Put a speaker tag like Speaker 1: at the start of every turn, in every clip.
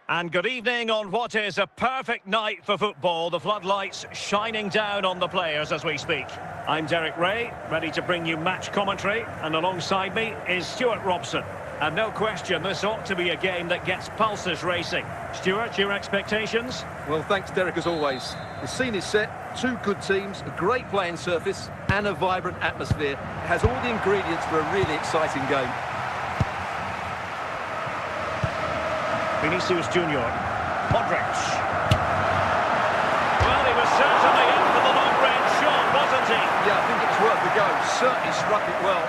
Speaker 1: And good evening on what is a perfect night for football. The floodlights shining down on the players as we speak. I'm Derek Ray, ready to bring you match commentary. And alongside me is Stuart Robson. And no question, this ought to be a game that gets pulses racing. Stuart, your expectations?
Speaker 2: Well, thanks, Derek, as always. The scene is set, two good teams, a great playing surface and a vibrant atmosphere. It has all the ingredients for a really exciting game.
Speaker 1: Vinicius Junior. Modric. Well, he was certainly in for the long-range shot, wasn't he?
Speaker 2: Yeah, I think it was worth a go. Certainly struck it well.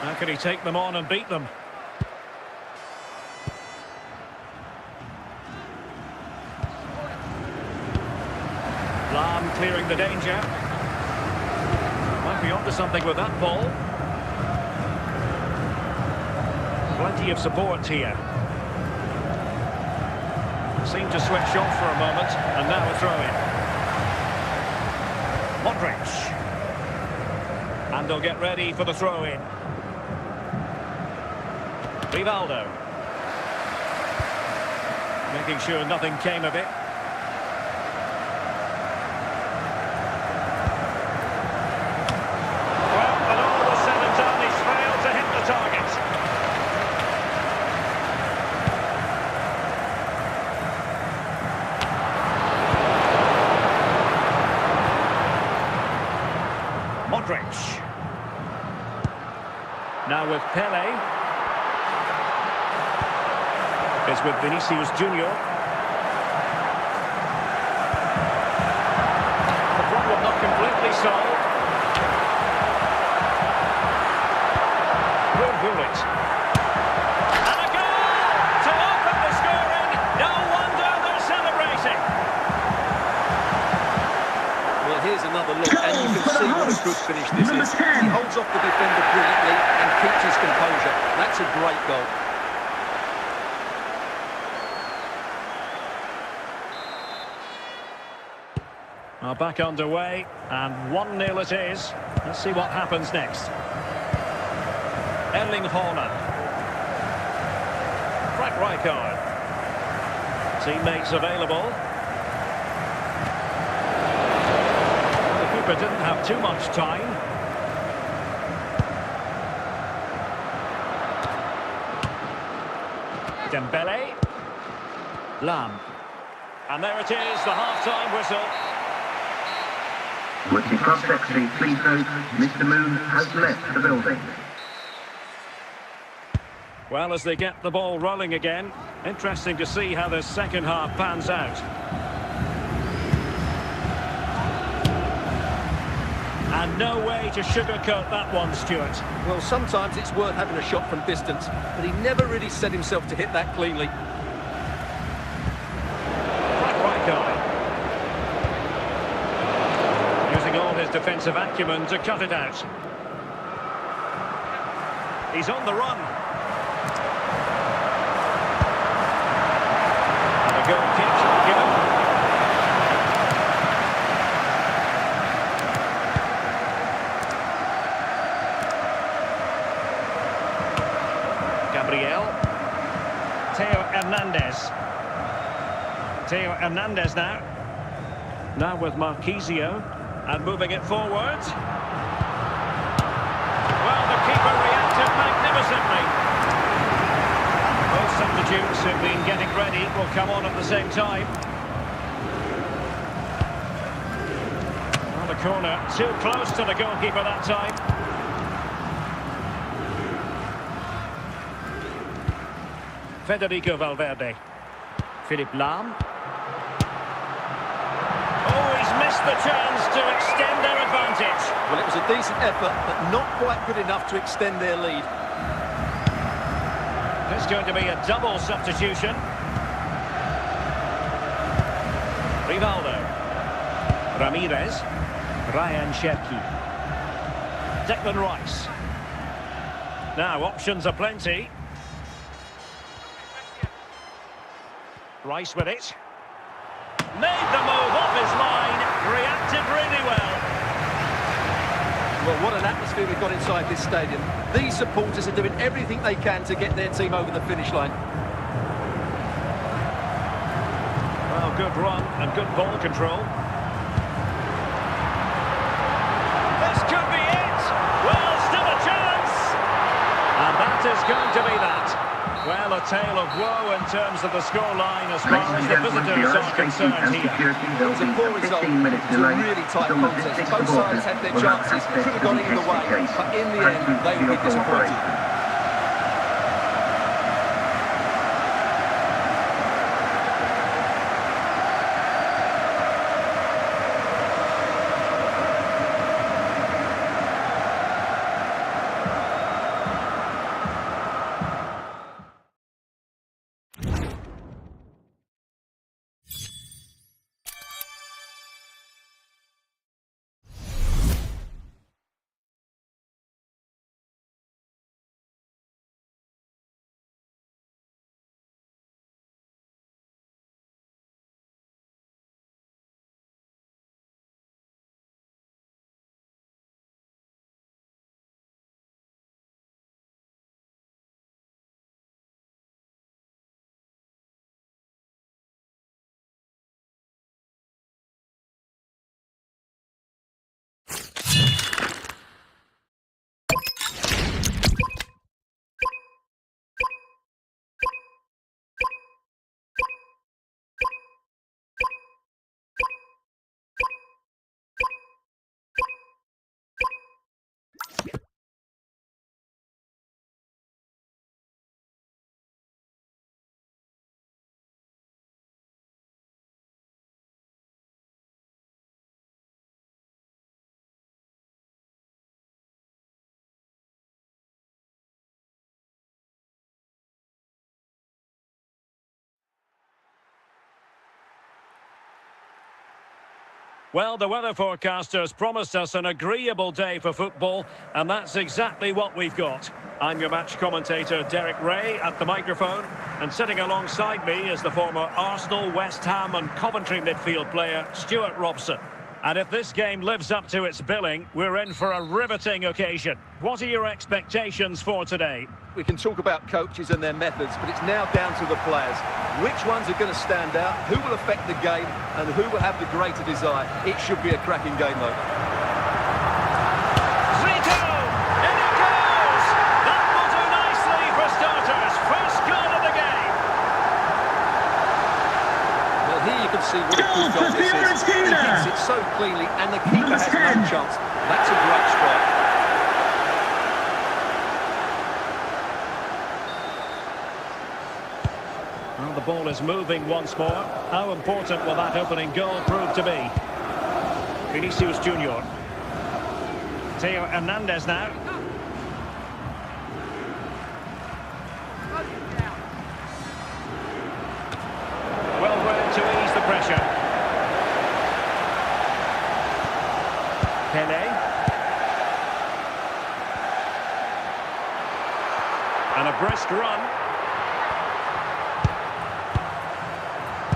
Speaker 1: How can he take them on and beat them? Lam clearing the danger. Might be onto something with that ball. Plenty of support here. Seemed to switch off for a moment, and now a throw-in. Modric. And they'll get ready for the throw-in. Grimaldo. Making sure nothing came of it. Modric. Now with Pele. It's with Vinicius Junior. The problem not completely solved. Will Bullet. And a goal to open the scoring. No wonder they're celebrating.
Speaker 2: Well, here's another look, and you can see what a good finish this is. He holds off the defender brilliantly and keeps his composure. That's a great goal.
Speaker 1: Back underway, and 1-0 it is. Let's see what happens next. Erling Haaland. Frank Rijkaard. Teammates available. The keeper didn't have too much time. Dembele. Lam. And there it is, the half-time whistle.
Speaker 3: Watching cross-sectioning, please note, Mr. Moon has left the building.
Speaker 1: Well, as they get the ball rolling again, interesting to see how the second half pans out. And no way to sugarcoat that one, Stuart.
Speaker 2: Well, sometimes it's worth having a shot from distance, but he never really set himself to hit that cleanly.
Speaker 1: Right guy. Using all his defensive acumen to cut it out. He's on the run. And a goal kick given. Gabriel. Theo Hernandez now. Now with Marquisio. And moving it forward. Well, the keeper reacted magnificently. Both substitutes who've been getting ready will come on at the same time. Well, the corner too close to the goalkeeper that time. Federico Valverde. Philipp Lahm. Missed the chance to extend their advantage.
Speaker 2: Well, it was a decent effort, but not quite good enough to extend their lead.
Speaker 1: It's going to be a double substitution. Rivaldo. Ramirez. Ryan Cherki. Declan Rice. Now, options are plenty. Rice with it. Made the move off his line, reacted really well.
Speaker 2: Well, Well, what an atmosphere we've got inside this stadium. These supporters are doing everything they can to get their team over the finish line.
Speaker 1: Well, good run and good ball control. This could be it. Well, still a chance. And that is going to be that. Well, a tale of woe in terms of the scoreline as far as the visitors are concerned here.
Speaker 2: It was a poor result. It was a really tight contest. Both sides had their chances, could have gone either way, but in the end, they will be disappointed.
Speaker 1: Well, the weather forecasters promised us an agreeable day for football, and that's exactly what we've got. I'm your match commentator, Derek Ray, at the microphone, and sitting alongside me is the former Arsenal, West Ham and Coventry midfield player, Stuart Robson. And if this game lives up to its billing, we're in for a riveting occasion. What are your expectations for today?
Speaker 2: We can talk about coaches and their methods, but it's now down to the players. Which ones are going to stand out, who will affect the game, and who will have the greater desire? It should be a cracking game, though.
Speaker 1: Zito! In it goes! That will do nicely for starters. First goal of the game.
Speaker 2: Well, here you can see what a good goal this is. He hits it so cleanly, and the keeper has no chance. That's a great strike.
Speaker 1: Well, the ball is moving once more. How important will that opening goal prove to be? Vinicius Junior. Theo Hernandez now. Well read to ease the pressure. Pele. And a brisk run.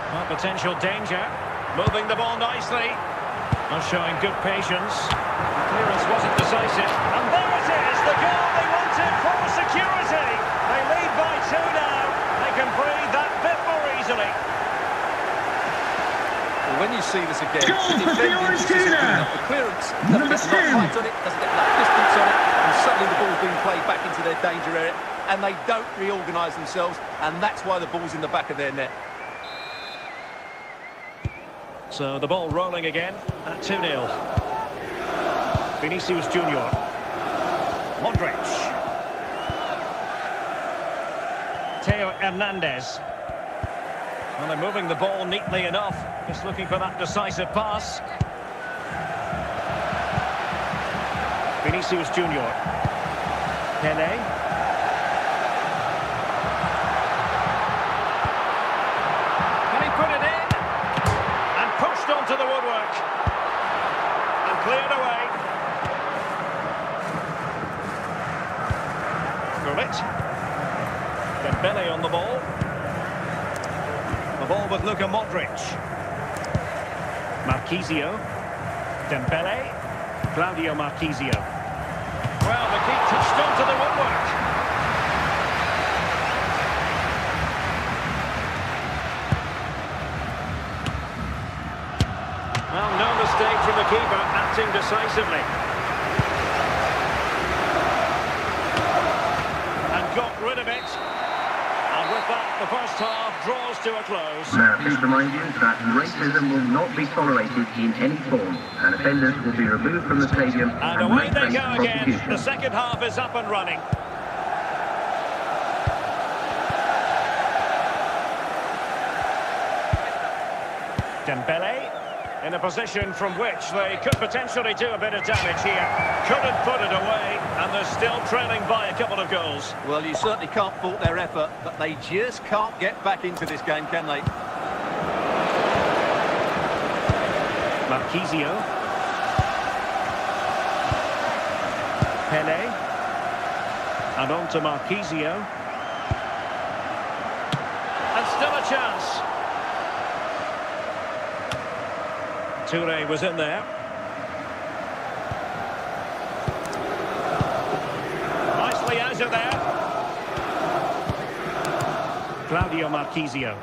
Speaker 1: Well, potential danger. Moving the ball nicely. Not showing good patience. The clearance wasn't decisive. And there it is, the goal they wanted for security. They lead by 2 now. They can breathe that bit more easily.
Speaker 2: Well, when you see this again, the defending just isn't good enough. The clearance doesn't get enough height on it, doesn't get enough distance on it, and suddenly the ball's being played back into their danger area, and they don't reorganise themselves, and that's why the ball's in the back of their net.
Speaker 1: So the ball rolling again at 2-0. Vinicius Junior. Modric. Theo Hernandez. Well, they're moving the ball neatly enough. Just looking for that decisive pass. Vinicius Junior. Pele. To the woodwork and cleared away. Gullit. Dembele on the ball. The ball with Luka Modric. Marquisio. Dembele. Claudio Marquisio. Well, the keep touched onto the woodwork. Well, no mistake from the keeper, acting decisively. And got rid of it. And with that, the first half draws to a close.
Speaker 3: Now, please remind you that racism will not be tolerated in any form, and offenders will be removed from the stadium
Speaker 1: And away
Speaker 3: may
Speaker 1: they
Speaker 3: face
Speaker 1: go again.
Speaker 3: prosecution.
Speaker 1: The second half is up and running. Dembele in a position from which they could potentially do a bit of damage here. Couldn't put it away, and they're still trailing by a couple of goals.
Speaker 2: Well, you certainly can't fault their effort, but they just can't get back into this game, can they?
Speaker 1: Marquisio. Pele. And on to Marquisio. And still a chance. Toure was in there. Nicely out of there. Claudio Marquisio.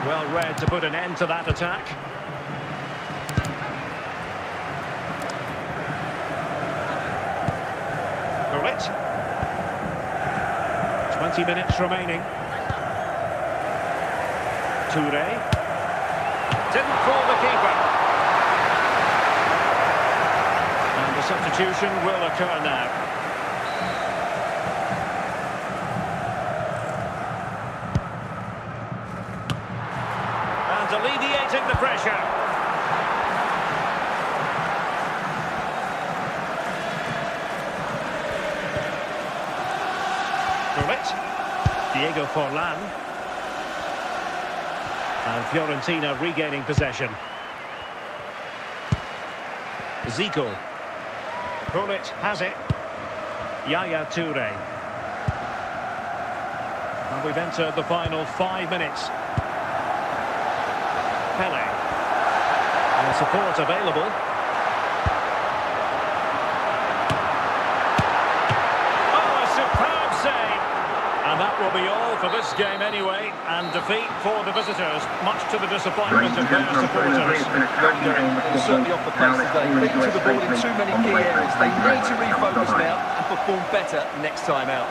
Speaker 1: Well read to put an end to that attack. Gullit. 20 minutes remaining. Toure. Didn't fool the keeper. And the substitution will occur now. And alleviating the pressure. Gullit. Diego Forlan. And Fiorentina regaining possession. Zico. Gullit has it. Yaya Toure. And we've entered the final 5 minutes. Pele. And support available. Oh, a superb save. And that will be all for this game anyway. And defeat for the visitors, much to the disappointment of their supporters.
Speaker 2: Certainly off the pace today. Beaten to the ball in too many key areas. They need to refocus now and perform better next time out.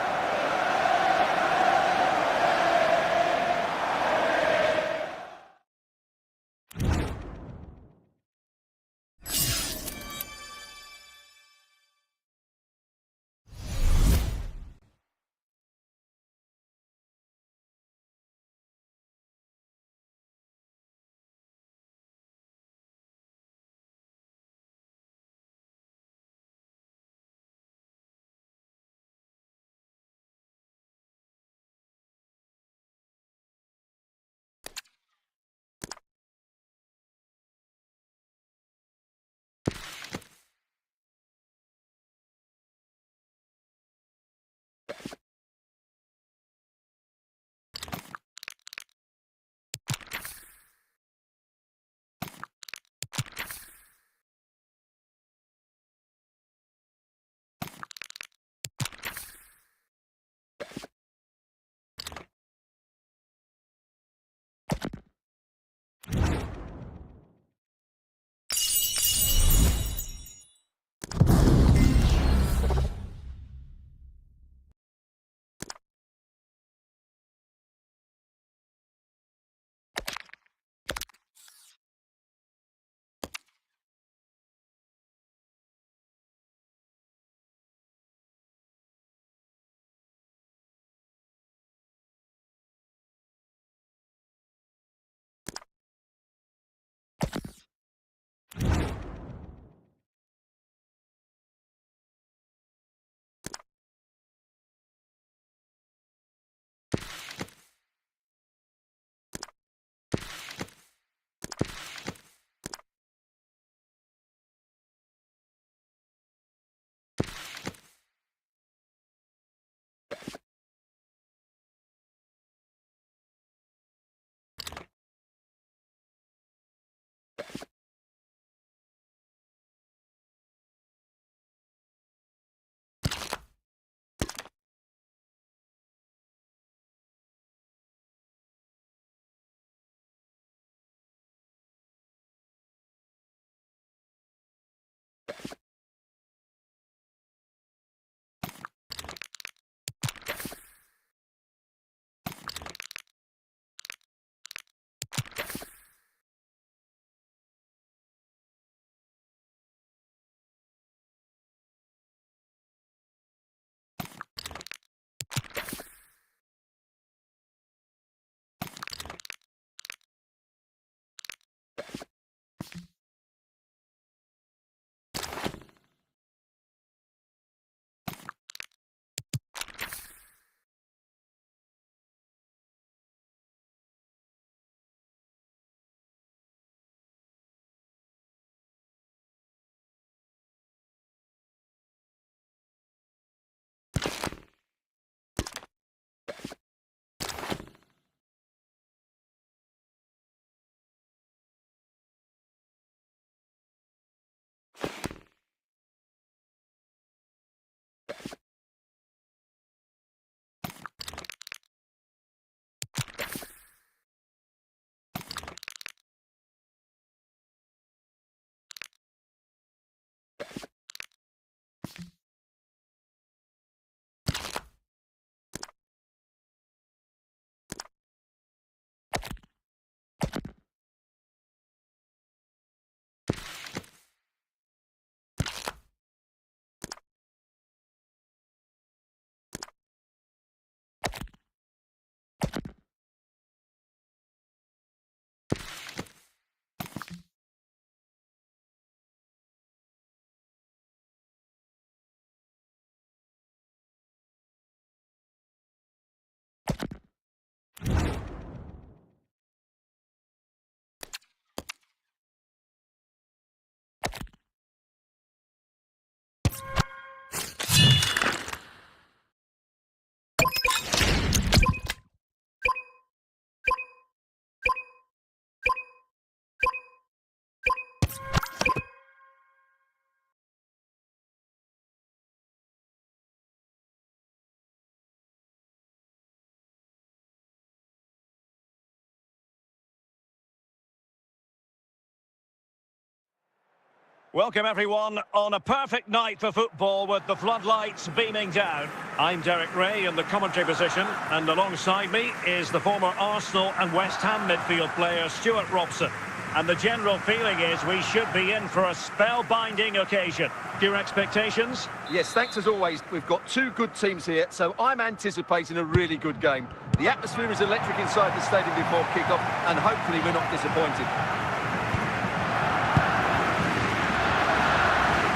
Speaker 1: Welcome everyone on a perfect night for football with the floodlights beaming down. I'm Derek Ray in the commentary position, and alongside me is the former Arsenal and West Ham midfield player Stuart Robson. And the general feeling is we should be in for a spellbinding occasion. Your expectations?
Speaker 2: Yes, thanks as always. We've got two good teams here, so I'm anticipating a really good game. The atmosphere is electric inside the stadium before kick-off, and hopefully we're not disappointed.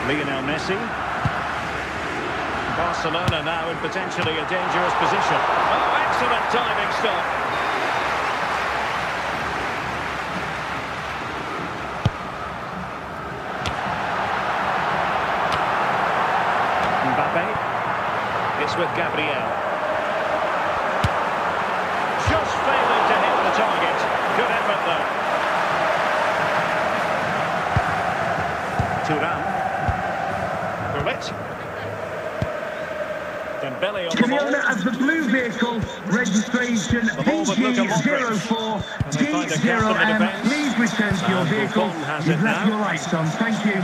Speaker 1: Lionel Messi. Barcelona now in potentially a dangerous position. Oh, excellent timing stop. It's with Gabriel. Just failing to hit the target. Good effort though. Thuram. Bullet. Dembele on the ball.
Speaker 4: To the owner of the blue vehicle, registration DG04 D0M. Please return to your vehicle. You've left your lights on. Thank you.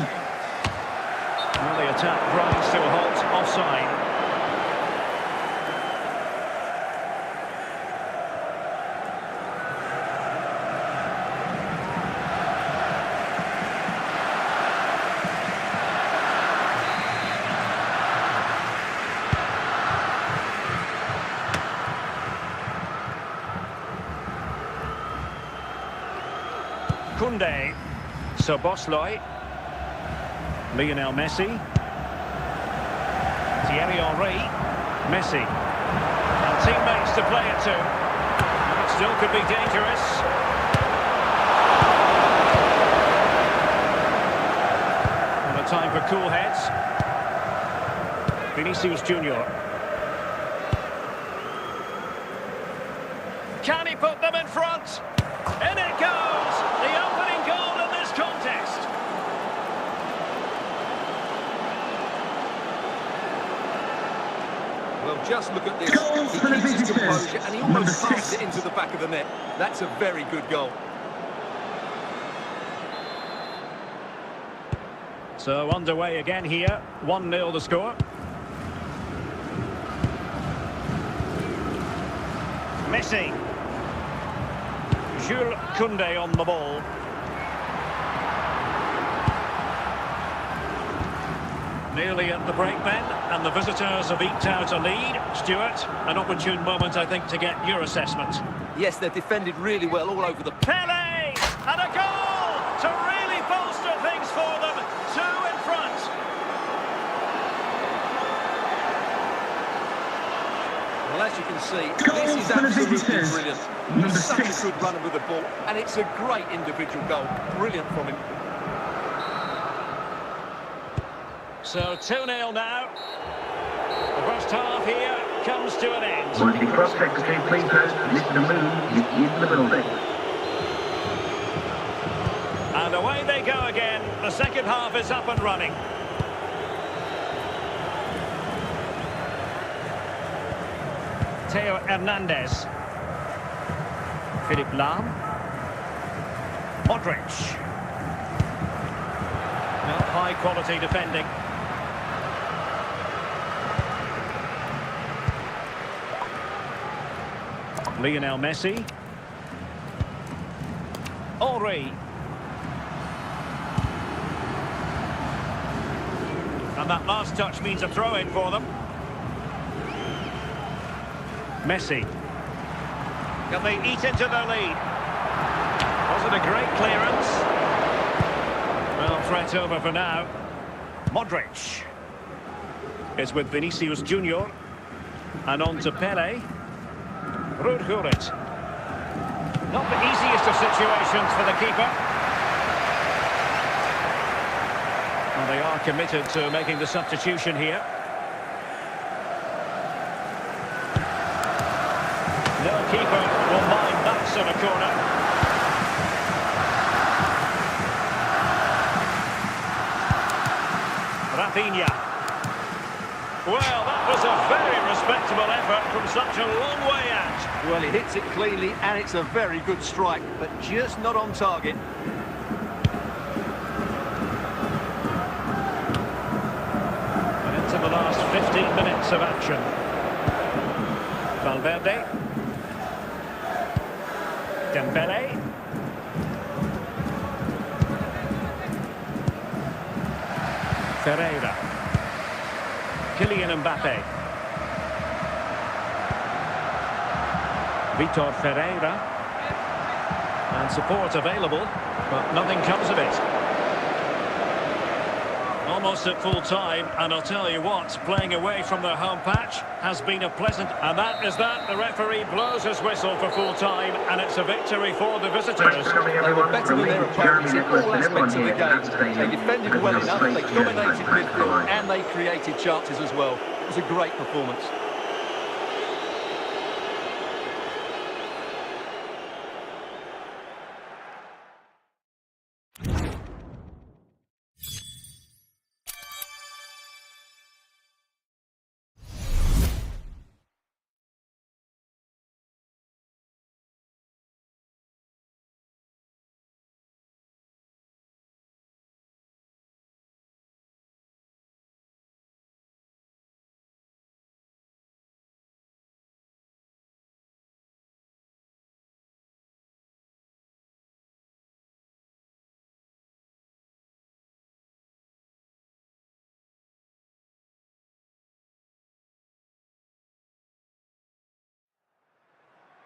Speaker 1: Well, the attack grinds to a halt. Offside. Koundé, Szoboszlai, Lionel Messi, Thierry Henry, Messi, and teammates to play it to. It still could be dangerous. And a time for cool heads. Vinicius Junior. Can he put them in front? In it goes! The opening goal in this contest.
Speaker 2: Well, just look at this. He keeps his composure and he almost passes it into the back of the net. That's a very good goal.
Speaker 1: So underway again here. 1-0 the score. Messi. Jules Koundé on the ball. Nearly at the break then, and the visitors have eked out a lead. Stuart, an opportune moment, I think, to get your assessment.
Speaker 2: Yes, they've defended really well all over the...
Speaker 1: Pele! And a goal to really bolster things for them. 2 in front.
Speaker 2: Well, as you can see, this is absolutely brilliant. He's such a good runner with the ball, and it's a great individual goal. Brilliant from him.
Speaker 1: So 2-0 now. The first half here comes to an end.
Speaker 3: Will the Cross Secretary please note Mr. Moon is in the building.
Speaker 1: And away they go again. The second half is up and running. Theo Hernandez. Philippe Lahm. Modric. Well, high quality defending. Lionel Messi. Henry. And that last touch means a throw-in for them. Messi. Can they eat into their lead? Was it a great clearance? Well, threat over for now. Modric. Is with Vinicius Junior. And on to Pele. Rudhurit. Not the easiest of situations for the keeper. Well, they are committed to making the substitution here. No keeper will mind that sort of corner. Rafinha. Well, that was a very respectable effort from such a long way out.
Speaker 2: Well, he hits it cleanly, and it's a very good strike, but just not on target.
Speaker 1: 15 minutes of action. Valverde. Dembele. Ferreira. Kylian Mbappe. Vitor Ferreira. And support available, but nothing comes of it. Almost at full time, and I'll tell you what, playing away from their home patch has been a pleasant... And that is that. The referee blows his whistle for full time, and it's a victory for the visitors.
Speaker 2: They were better than their opponents in all aspects of the game. They defended well enough, they dominated midfield, and they created chances as well. It was a great performance.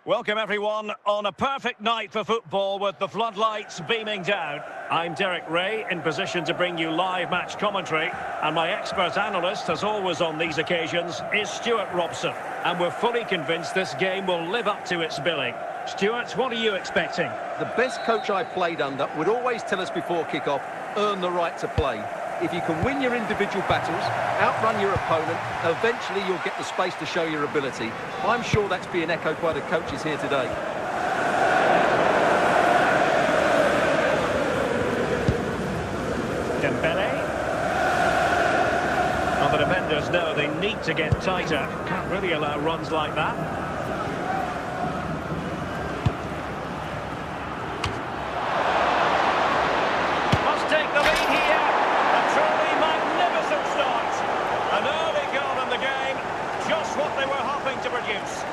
Speaker 1: Welcome everyone on a perfect night for football with the floodlights beaming down. I'm Derek Ray, in position to bring you live match commentary, and my expert analyst, as always on these occasions, is Stuart Robson. And we're fully convinced this game will live up to its billing. Stuart, what are you expecting?
Speaker 2: The best coach I played under would always tell us before kick-off, earn the right to play. If you can win your individual battles, outrun your opponent, eventually you'll get the space to show your ability. I'm sure that's being echoed by the coaches here today.
Speaker 1: Dembele. Well, the defenders know they need to get tighter. Can't really allow runs like that. Must take the lead here. A truly magnificent start. An early goal in the game. Just what they were hoping to produce.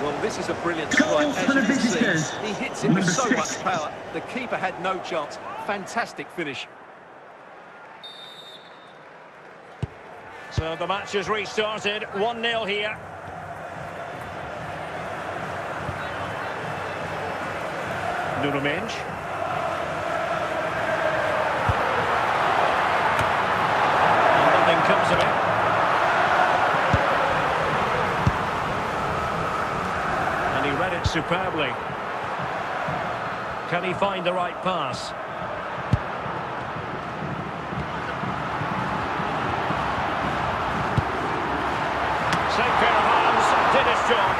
Speaker 2: Well, this is a brilliant strike, as you can see. He hits it with so much power. The keeper had no chance. Fantastic finish.
Speaker 1: So the match has restarted. 1-0 here. Nuno Mendes. And nothing comes of it. And he read it superbly. Can he find the right pass? Safe pair of hands, did his job.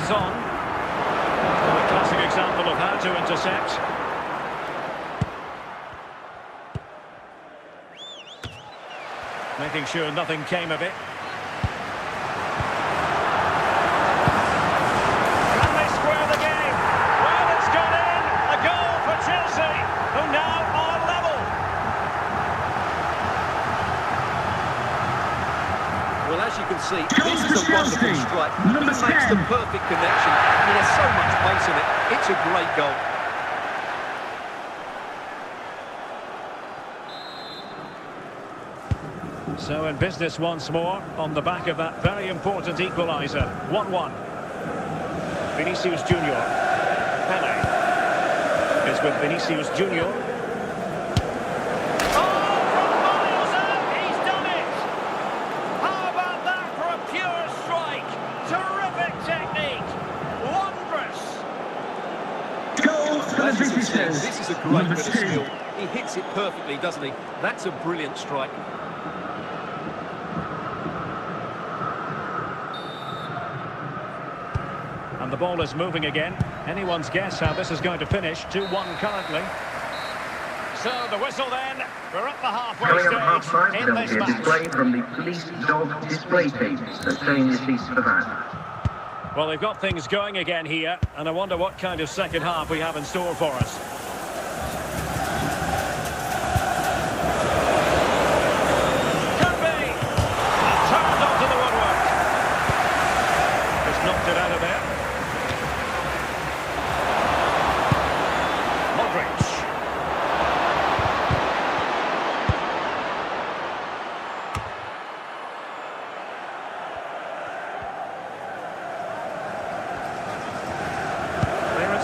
Speaker 1: Son. A classic example of how to intercept. Making sure nothing came of it. Can they square the game? Well, it's gone in. A goal for Chelsea, who now are level.
Speaker 2: Well, as you can see, this is a wonderful strike. He makes the perfect connection. He has so much pace in it. It's a great goal.
Speaker 1: So in business once more, on the back of that very important equaliser. 1-1. Vinicius Junior. Pele is with Vinicius Junior.
Speaker 2: This is a great bit of skill. He hits it perfectly, doesn't he? That's a brilliant strike.
Speaker 1: And the ball is moving again. Anyone's guess how this is going to finish. 2-1 currently. So the whistle then. We're at the halfway stage in this match.
Speaker 3: Display from the police dog display tape. So stay in your seats for that.
Speaker 1: Well, they've got things going again here, and I wonder what kind of second half we have in store for us. Could be! And turned onto the woodwork. Just knocked it out of there. Modric.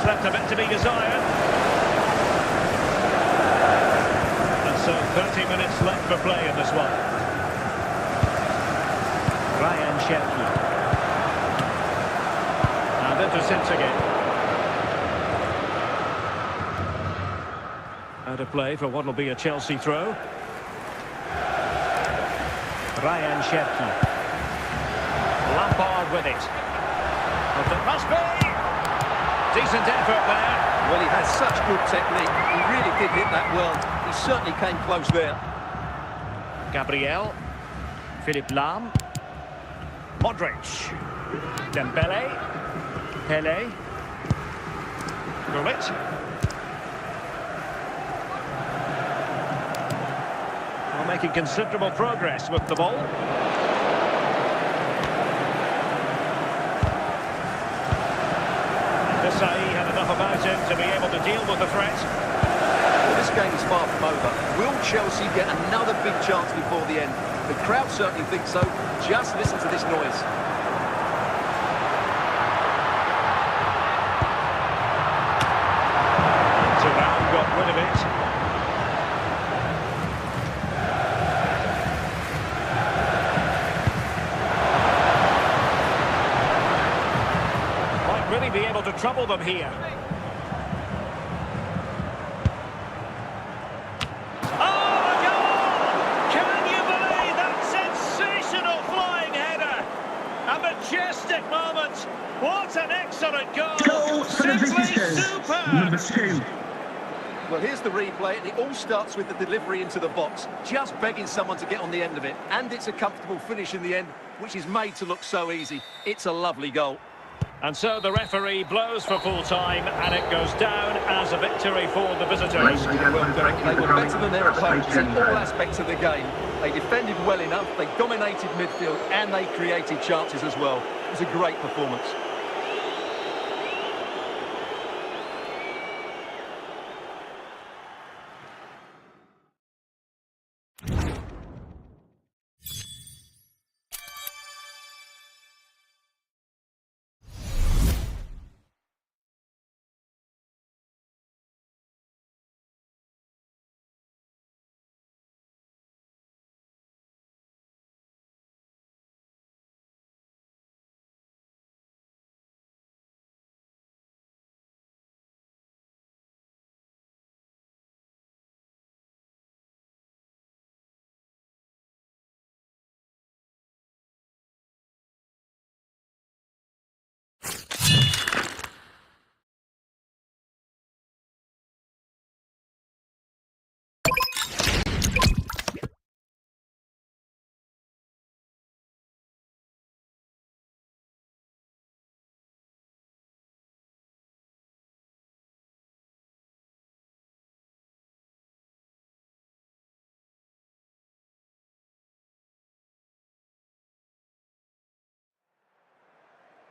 Speaker 1: Left a bit to be desired. And so 30 minutes left for play in this one. Ryan Cherki. And into Sintzige. Out of play for what will be a Chelsea throw. Ryan Cherki. Lampard with it. But it must be! Decent effort there.
Speaker 2: Well, he has such good technique. He really did hit that well. He certainly came close there.
Speaker 1: Gabriel. Philippe Lahm. Modric. Dembele. Pele. Gullit. Well, making considerable progress with the ball. He had enough about him to be able to deal with the threat.
Speaker 2: Well, this game is far from over. Will Chelsea get another big chance before the end? The crowd certainly think so. Just listen to this noise.
Speaker 1: Thuram got rid of it. Really be able to trouble them here. Oh, a goal! Can you believe that sensational flying header? A majestic moment. What an excellent goal!
Speaker 4: Goal for the
Speaker 1: Simply
Speaker 4: visitors.
Speaker 1: superb.
Speaker 4: Number 2.
Speaker 2: Well, here's the replay, and it all starts with the delivery into the box. Just begging someone to get on the end of it. And it's a comfortable finish in the end, which is made to look so easy. It's a lovely goal.
Speaker 1: And so the referee blows for full time, and it goes down as a victory for the visitors.
Speaker 2: Well, Derek, they were better than their opponents in all aspects of the game. They defended well enough, they dominated midfield, and they created chances as well. It was a great performance.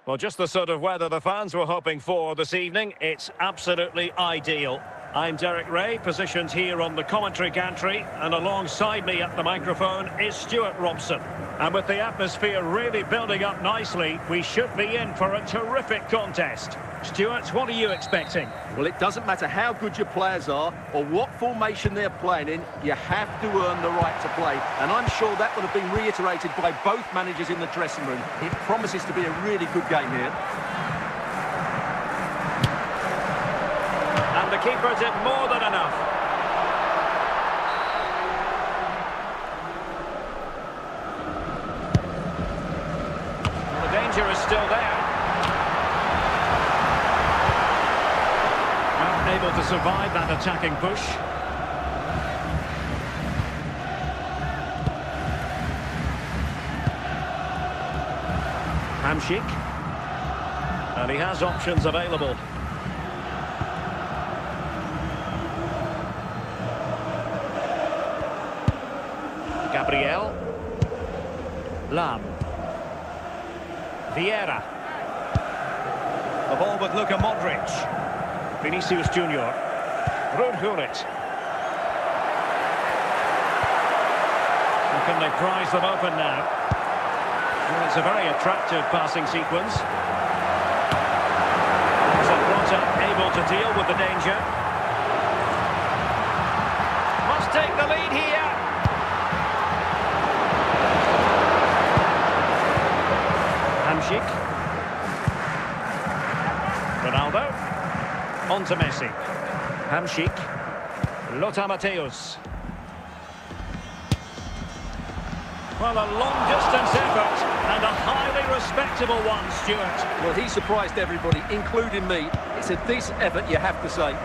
Speaker 1: Well, just the sort of weather the fans were hoping for this evening. It's absolutely ideal. I'm Derek Ray, positioned here on the commentary gantry, and alongside me at the microphone is Stuart Robson. And with the atmosphere really building up nicely, we should be in for a terrific contest. Stuart, what are you expecting?
Speaker 2: Well, it doesn't matter how good your players are or what formation they're playing in, you have to earn the right to play. And I'm sure that would have been reiterated by both managers in the dressing room. It promises to be a really good game here.
Speaker 1: And the keeper did more than enough. The danger is still there. Able to survive that attacking push. Hamšík. And he has options available. Gabriel. Lam. Vieira. The ball with Luka Modric. Vinicius Junior. Ruud. Can they prize them open now? Well, it's a very attractive passing sequence. Zambrota able to deal with the danger. Must take the lead here. Hamšík. Ronaldo. On to Messi. Hamšík. Lothar Matthäus. Well, a long-distance effort and a highly respectable one, Stuart.
Speaker 2: Well, he surprised everybody, including me. It's a decent effort, you have to say.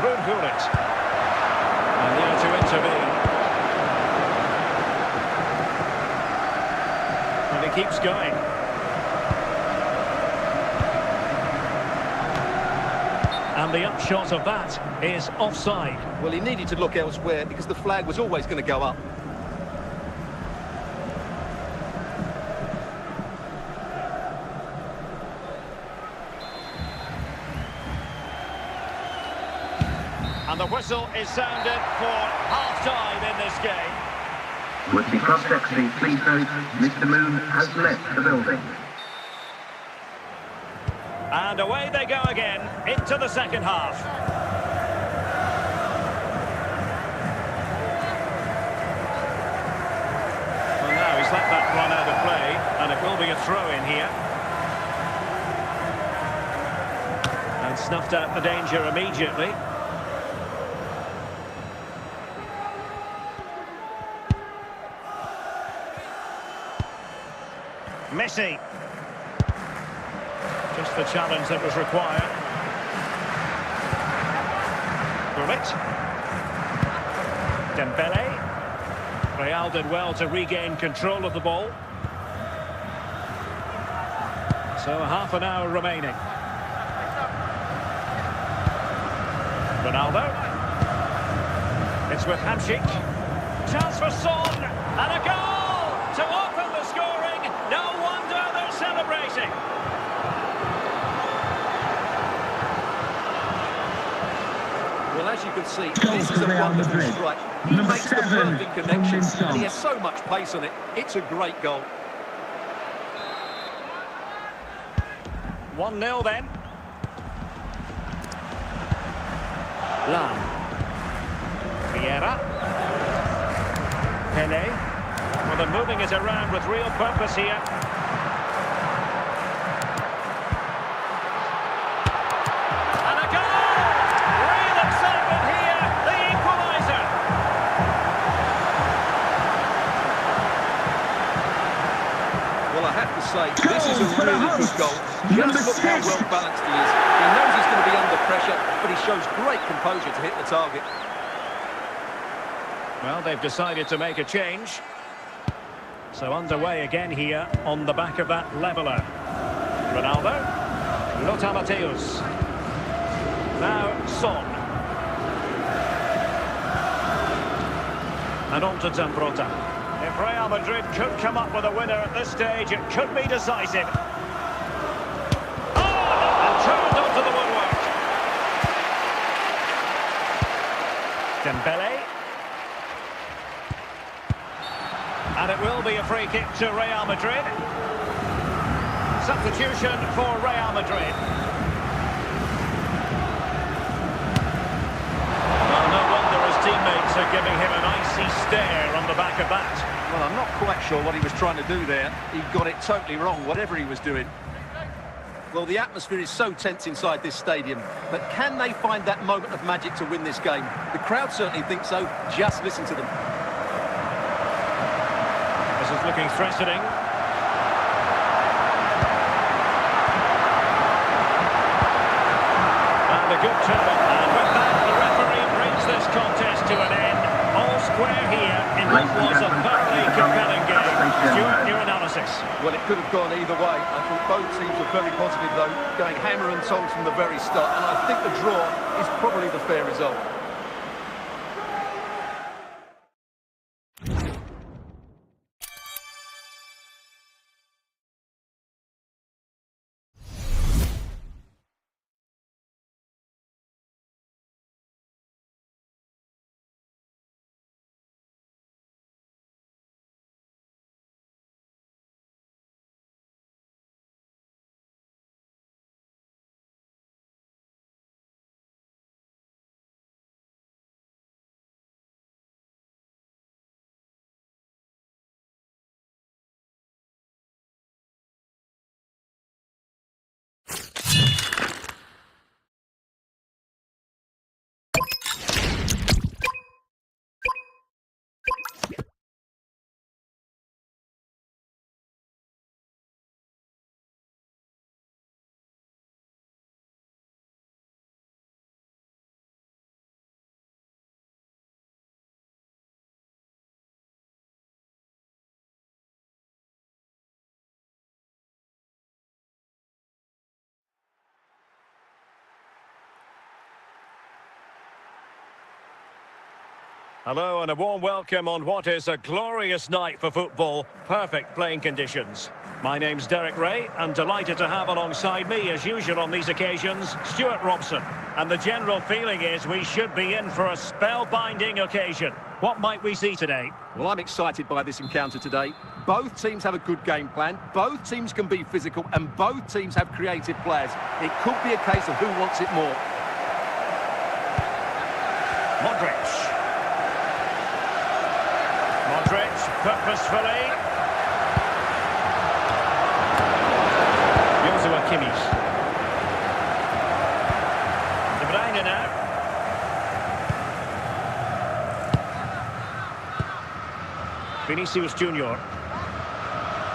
Speaker 1: Ruud. And there to intervene. And he keeps going. And the upshot of that is offside.
Speaker 2: Well, he needed to look elsewhere because the flag was always going to go up.
Speaker 1: And the whistle is sounded for half-time in this game.
Speaker 3: With the cross-secretary, please note, Mr. Moon has left the building.
Speaker 1: And away they go again, into the second half. Well, now he's let that run out of play, and it will be a throw-in here. And snuffed out the danger immediately. Messi. Just the challenge that was required. Gullit. Dembele. Real did well to regain control of the ball. So half an hour remaining. Ronaldo. It's with Hamšík. Chance for Son. And a goal to open the scoring. No wonder they're celebrating.
Speaker 2: Well, as you can see, this is a wonderful strike. He makes the perfect connection, and he has so much pace on it. It's a great goal.
Speaker 1: 1-0 then. Lam. Vieira. Pele. Well, they're moving it around with real purpose here. And a goal! Real excitement here, the equaliser.
Speaker 2: Well, I have to say, this is a really good goal. Just look how well balanced he is. He knows he's going to be under pressure, but he shows great composure to hit the target.
Speaker 1: Well, they've decided to make a change. So underway again here on the back of that leveller. Ronaldo. Lothar Matthäus. Now Son. And on to Zambrota. If Real Madrid could come up with a winner at this stage, it could be decisive. Oh! And turned onto the woodwork. Dembele. And it will be a free kick to Real Madrid. Substitution for Real Madrid. Well, no wonder his teammates are giving him an icy stare on the back of that.
Speaker 2: Well, I'm not quite sure what he was trying to do there. He got it totally wrong, whatever he was doing. Well, the atmosphere is so tense inside this stadium, but can they find that moment of magic to win this game? The crowd certainly think so. Just listen to them.
Speaker 1: This is looking threatening. And a good turn. And with that, the referee brings this contest to an end. All square here in what was a thoroughly compelling game. Stuart, your analysis.
Speaker 2: Well, it could have gone either way. I thought both teams were very positive, though, going hammer and tongs from the very start. And I think the draw is probably the fair result.
Speaker 1: Hello and a warm welcome on what is a glorious night for football. Perfect playing conditions. My name's Derek Ray and delighted to have alongside me, as usual on these occasions, Stuart Robson. And the general feeling is we should be in for a spellbinding occasion. What might we see today?
Speaker 2: Well, I'm excited by this encounter today. Both teams have a good game plan, both teams can be physical, and both teams have creative players. It could be a case of who wants it more.
Speaker 1: Modric. Modric, purposefully. Joshua Kimmich. De Bruyne now. Vinicius Junior.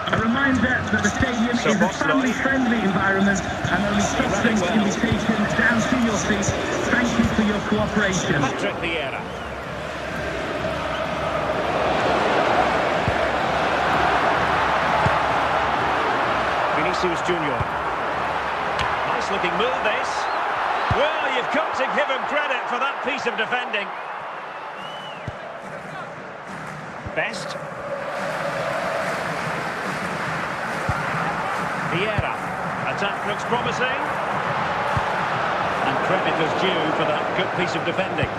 Speaker 4: A reminder that the stadium is a family-friendly environment and only soft drinks can be taken down to your seats. Thank you for your cooperation.
Speaker 1: Patrick Vieira. Vinicius Junior. Nice looking move this. Well, you've got to give him credit for that piece of defending. Best. Vieira. Attack looks promising. And credit is due for that good piece of defending.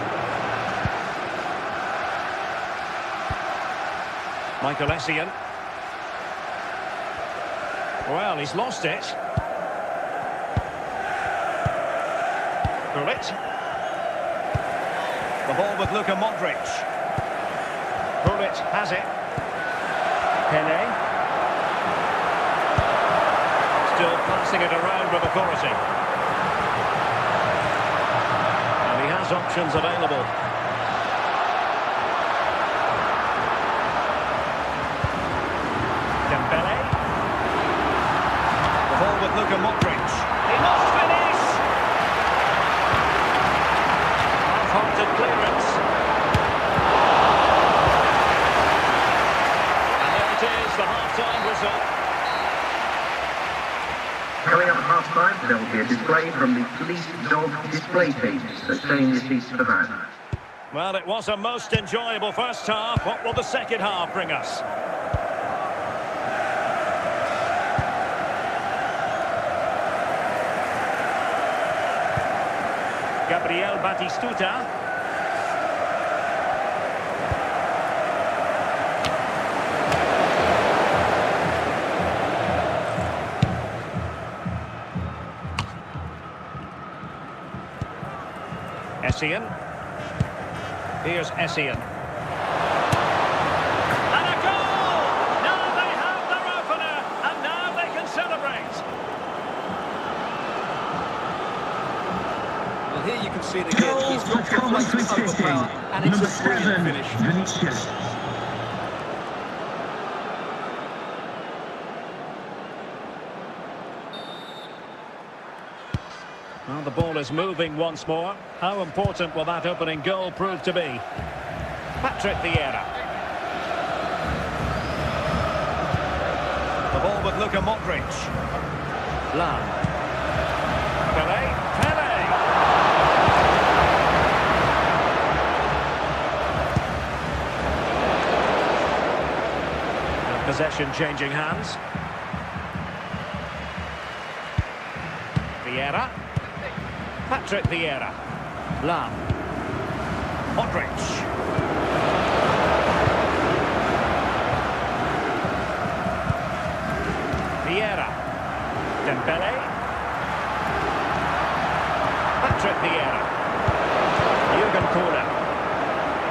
Speaker 1: Michael Essien. Well, he's lost it. Gullit. The ball with Luka Modric. Gullit has it. Penne. Still passing it around with authority. And he has options available. Dembele. The ball with Luka Modric. He must finish! Half-hearted clearance. And there it is, the half-time whistle.
Speaker 3: Coming up at half-time, there will be a display from the police dog display team, so stay in your seats for that.
Speaker 1: Well, it was a most enjoyable first half. What will the second half bring us? Gabriel Batistuta. Essien. Here's Essien. And a goal! Now they have their opener, and now they can celebrate.
Speaker 2: Well, here you can see it again. He's got the place to overpower, and it's a brilliant finish.
Speaker 4: Vinicius.
Speaker 1: Well, the ball is moving once more. How important will that opening goal prove to be? Patrick Vieira. The ball with Luka Modric. Lam. Pele. Possession changing hands. Vieira. Patrick Vieira. Lam. Modric. Vieira. Dembele. Patrick Vieira. Jurgen Kohler.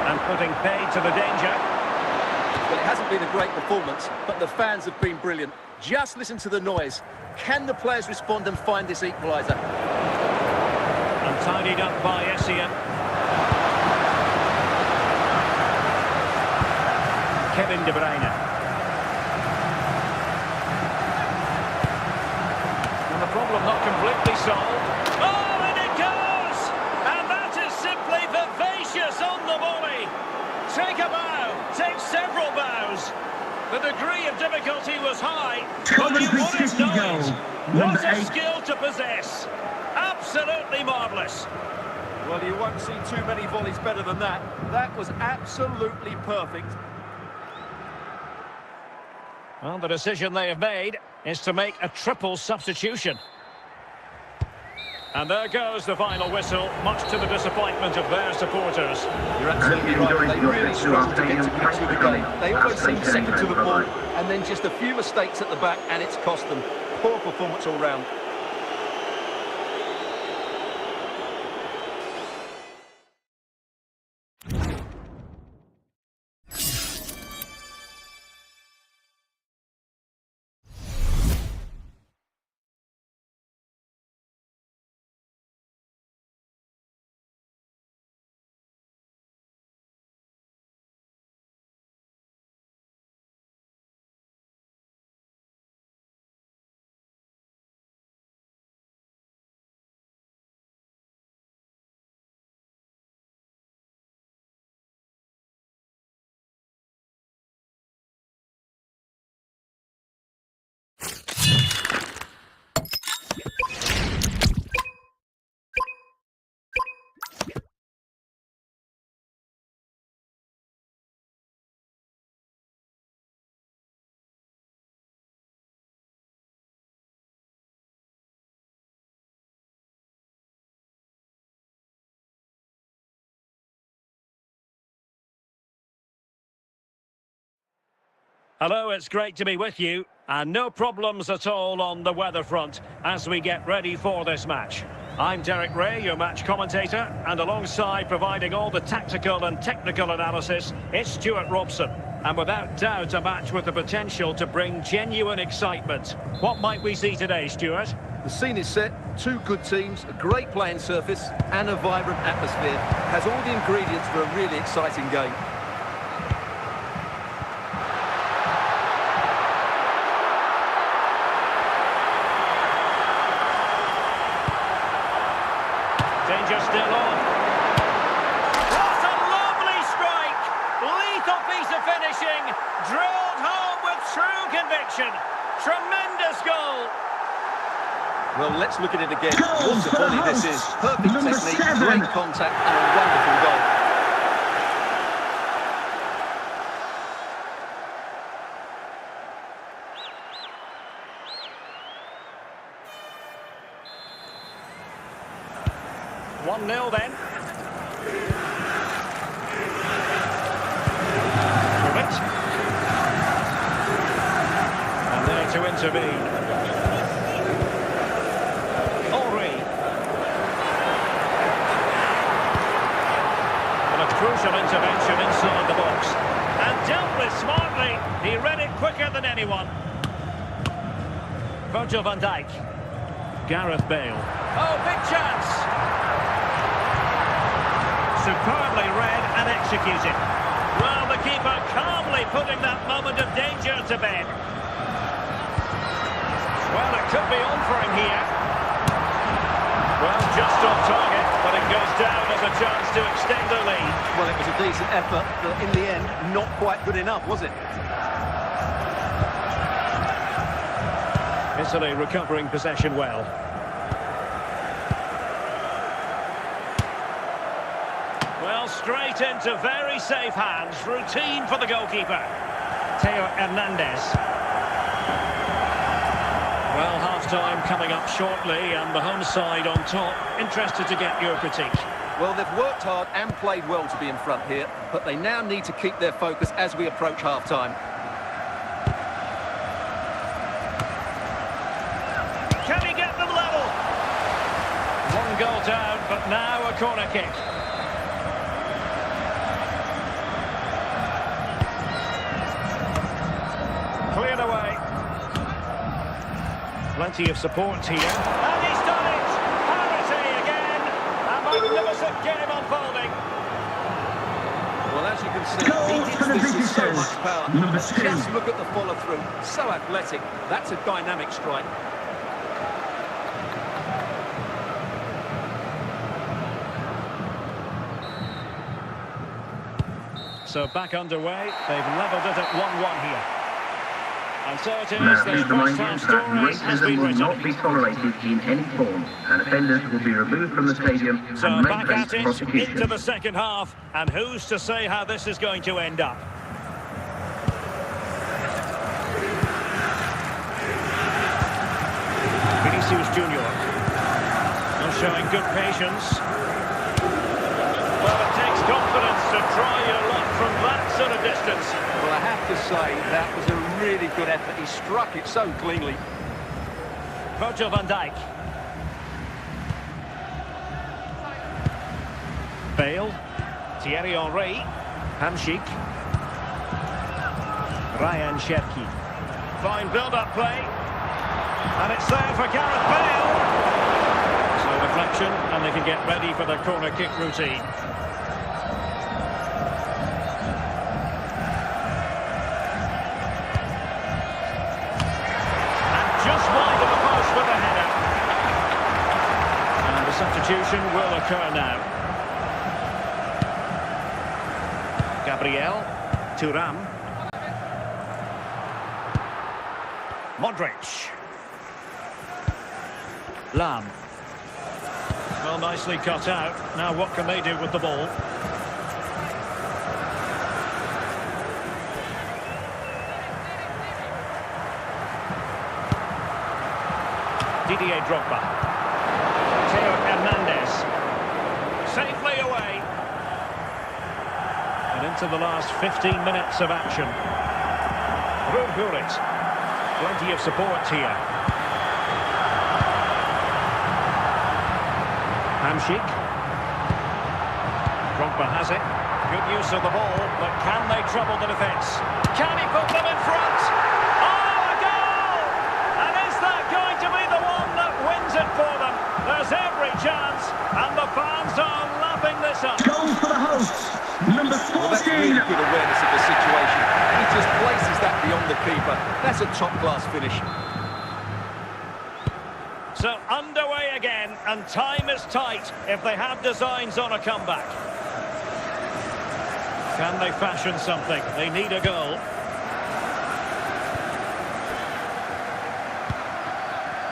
Speaker 1: And putting paid to the danger.
Speaker 2: Well, it hasn't been a great performance, but the fans have been brilliant. Just listen to the noise. Can the players respond and find this equaliser?
Speaker 1: And tidied up by Essien. Kevin De Bruyne. And the problem not completely solved. Oh, and it goes! And that is simply vivacious on the volley. Take a bow, take several bows. The degree of difficulty was high, but you wouldn't know it. What a skill to possess. Absolutely marvellous.
Speaker 2: Well, you won't see too many volleys better than that. That was absolutely perfect.
Speaker 1: Well, the decision they have made is to make a triple substitution. And there goes the final whistle, much to the disappointment of their supporters.
Speaker 2: You're absolutely right. They really struggled to get to grips with the game. They always seem second to the ball, and then just a few mistakes at the back, and it's cost them. Poor performance all round.
Speaker 1: Hello, it's great to be with you, and no problems at all on the weather front as we get ready for this match. I'm Derek Ray, your match commentator, and alongside providing all the tactical and technical analysis, it's Stuart Robson. And without doubt, a match with the potential to bring genuine excitement. What might we see today, Stuart?
Speaker 2: The scene is set, two good teams, a great playing surface, and a vibrant atmosphere. Has all the ingredients for a really exciting game.
Speaker 1: Danger still on. What a lovely strike! Lethal piece of finishing, drilled home with true conviction. Tremendous goal.
Speaker 2: Well, let's look at it again. What a volley this is. Perfect technique, great contact, and a wonderful goal.
Speaker 1: Nil then. And there to intervene. Henry. And a crucial intervention inside the box. And dealt with smartly. He read it quicker than anyone. Virgil van Dijk. Gareth Bale. Oh, big chance. Superbly read and executed. Well, the keeper calmly putting that moment of danger to bed. Well, it could be on for him here. Well, just off target, but it goes down as a chance to extend the lead.
Speaker 2: Well, it was a decent effort, but in the end, not quite good enough, was it?
Speaker 1: Italy recovering possession well. Well, straight into very safe hands. Routine for the goalkeeper. Theo Hernandez. Well, half-time coming up shortly, and the home side on top. Interested to get your critique.
Speaker 2: Well, they've worked hard and played well to be in front here, but they now need to keep their focus as we approach half-time.
Speaker 1: Can he get them level? One goal down, but now a corner kick. Cleared away. Plenty of support here. And he's done it! Parity again! A magnificent game unfolding.
Speaker 2: Well, as you can see,
Speaker 4: Goal
Speaker 2: he
Speaker 4: for the
Speaker 2: hits this with so
Speaker 4: visitors.
Speaker 2: much power.
Speaker 4: Number 2.
Speaker 2: Just look at the follow-through. So athletic. That's a dynamic strike.
Speaker 1: So back underway. They've levelled it at 1-1 here. And so it
Speaker 3: Now,
Speaker 1: is,
Speaker 3: please
Speaker 1: the
Speaker 3: remind
Speaker 1: first
Speaker 3: you
Speaker 1: half
Speaker 3: that
Speaker 1: story has
Speaker 3: racism
Speaker 1: been
Speaker 3: will not
Speaker 1: written.
Speaker 3: be tolerated in any form, and offenders will be removed from the stadium
Speaker 1: So
Speaker 3: and may
Speaker 1: back
Speaker 3: face
Speaker 1: at it
Speaker 3: prosecution.
Speaker 1: into the second half, and who's to say how this is going to end up? Vinicius Junior. Not showing good patience. Well, it takes confidence to try your luck from that sort of distance.
Speaker 2: Well, I have to say, that was a really good effort. He struck it so cleanly.
Speaker 1: Virgil van Dijk. Bale. Thierry Henry. Hamsik. Ryan Cherki. Fine build-up play. And it's there for Gareth Bale. So deflection, and they can get ready for the corner kick routine. Substitution will occur now. Gabriel, Thuram, Modric, Lam. Well, nicely cut out. Now what can they do with the ball? Didier Drogba. Theo Hernandez. Safely away. And into the last 15 minutes of action. Ruud. Plenty of support here. Hamsik. Drogba has it. Good use of the ball, but can they trouble the defence? Can he put them in front? Oh, a goal! And is that going to be the one that wins it for them? There's every chance, and the fans are lapping this up.
Speaker 4: Goal for the hosts. Number 14.
Speaker 2: Well, that's really good awareness of the situation. He just places that beyond the keeper. That's a top-class finish.
Speaker 1: So underway again, and time is tight if they have designs on a comeback. Can they fashion something? They need a goal.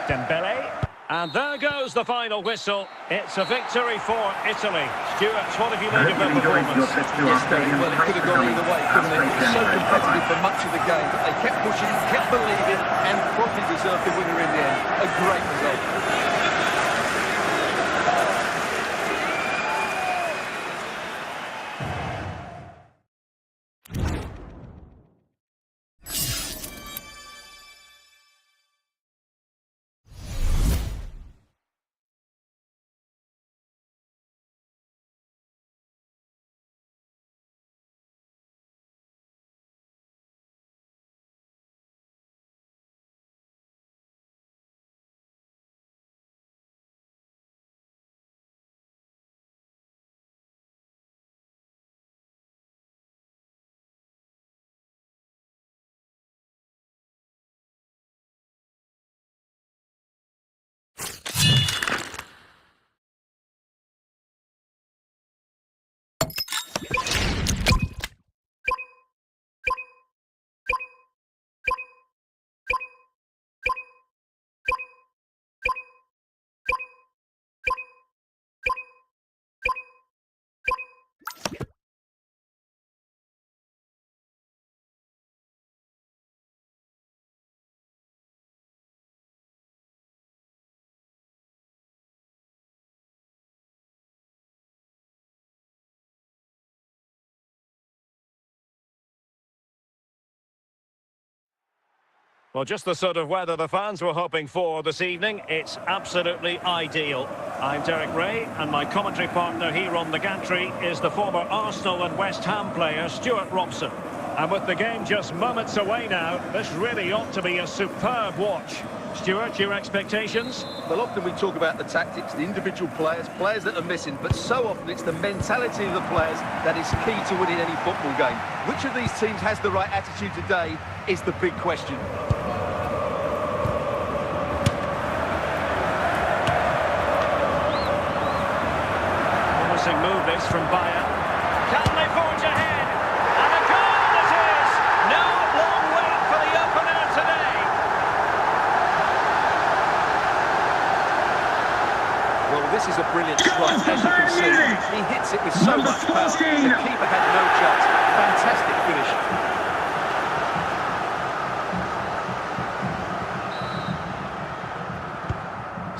Speaker 1: Dembele. And there goes the final whistle. It's a victory for Italy. Stuart, what have you made of their performance?
Speaker 2: Yes, David, well, it could have gone either way, couldn't it? It was so competitive for much of the game, but they kept pushing, kept believing, and probably deserved the winner in the end. A great result.
Speaker 1: Well, just the sort of weather the fans were hoping for this evening. It's absolutely ideal. I'm Derek Ray, and my commentary partner here on the gantry is the former Arsenal and West Ham player, Stuart Robson. And with the game just moments away now, this really ought to be a superb watch. Stuart, your expectations?
Speaker 2: Well, often we talk about the tactics, the individual players that are missing, but so often it's the mentality of the players that is key to winning any football game. Which of these teams has the right attitude today is the big question.
Speaker 1: Promising move this from Bayern. Can they forge ahead? And a goal it is! No long wait for the opener today.
Speaker 2: Well, this is a brilliant strike, as you can see. He hits it with so much power. The keeper had no chance. Fantastic finish.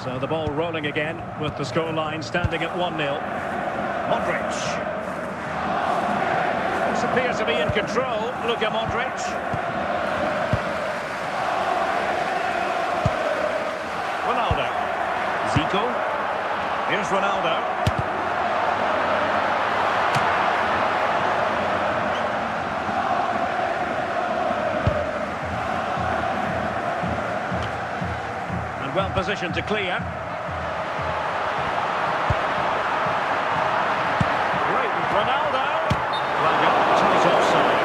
Speaker 1: So the ball rolling again, with the scoreline standing at 1-0. Modric. This appears to be in control. Luka Modric. Ronaldo. Zico. Here's Ronaldo. And well positioned to clear. Great, Ronaldo. Well got to his offside.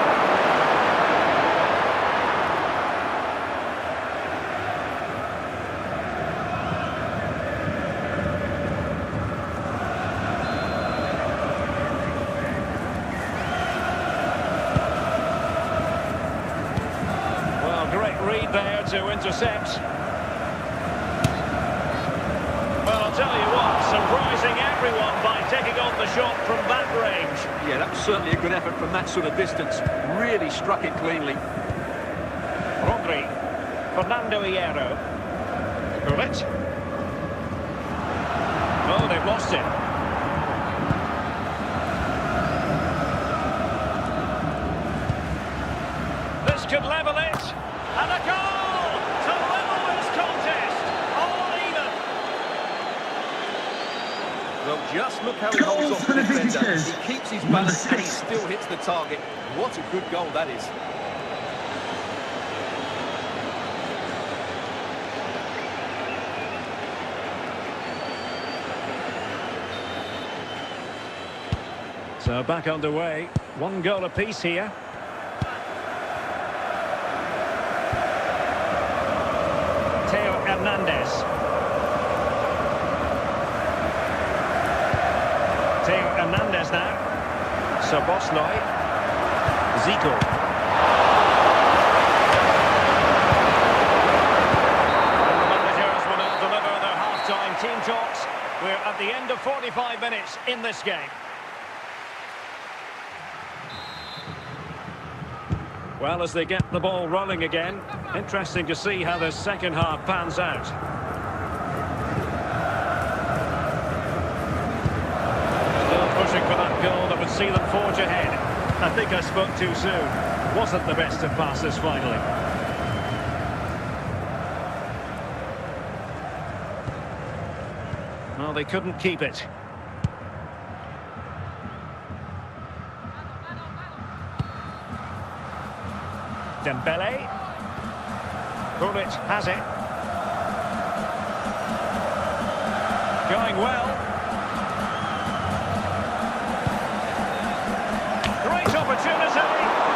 Speaker 1: Read there to intercept. Well, I'll tell you what, surprising everyone by taking on the shot from that range.
Speaker 2: Yeah, that was certainly a good effort from that sort of distance. Really struck it cleanly.
Speaker 1: Rodri. Fernando Hierro. Gullit. Oh, they've lost him. This could level it. And a goal to level this contest, all even.
Speaker 2: Well, just look how he holds off the defender. He keeps his balance and he still hits the target. What a good goal that is.
Speaker 1: So back underway, 1 goal apiece here. Hernandez. Theo Hernandez now. Szoboszlai. Zico. And the managers will now deliver their half-time team talks. We're at the end of 45 minutes in this game. Well, as they get the ball rolling again, interesting to see how the second half pans out. Still pushing for that goal that would see them forge ahead. I think I spoke too soon. Wasn't the best of passes finally. Well, they couldn't keep it. Dembele. Gullit has it. Going well. Great opportunity.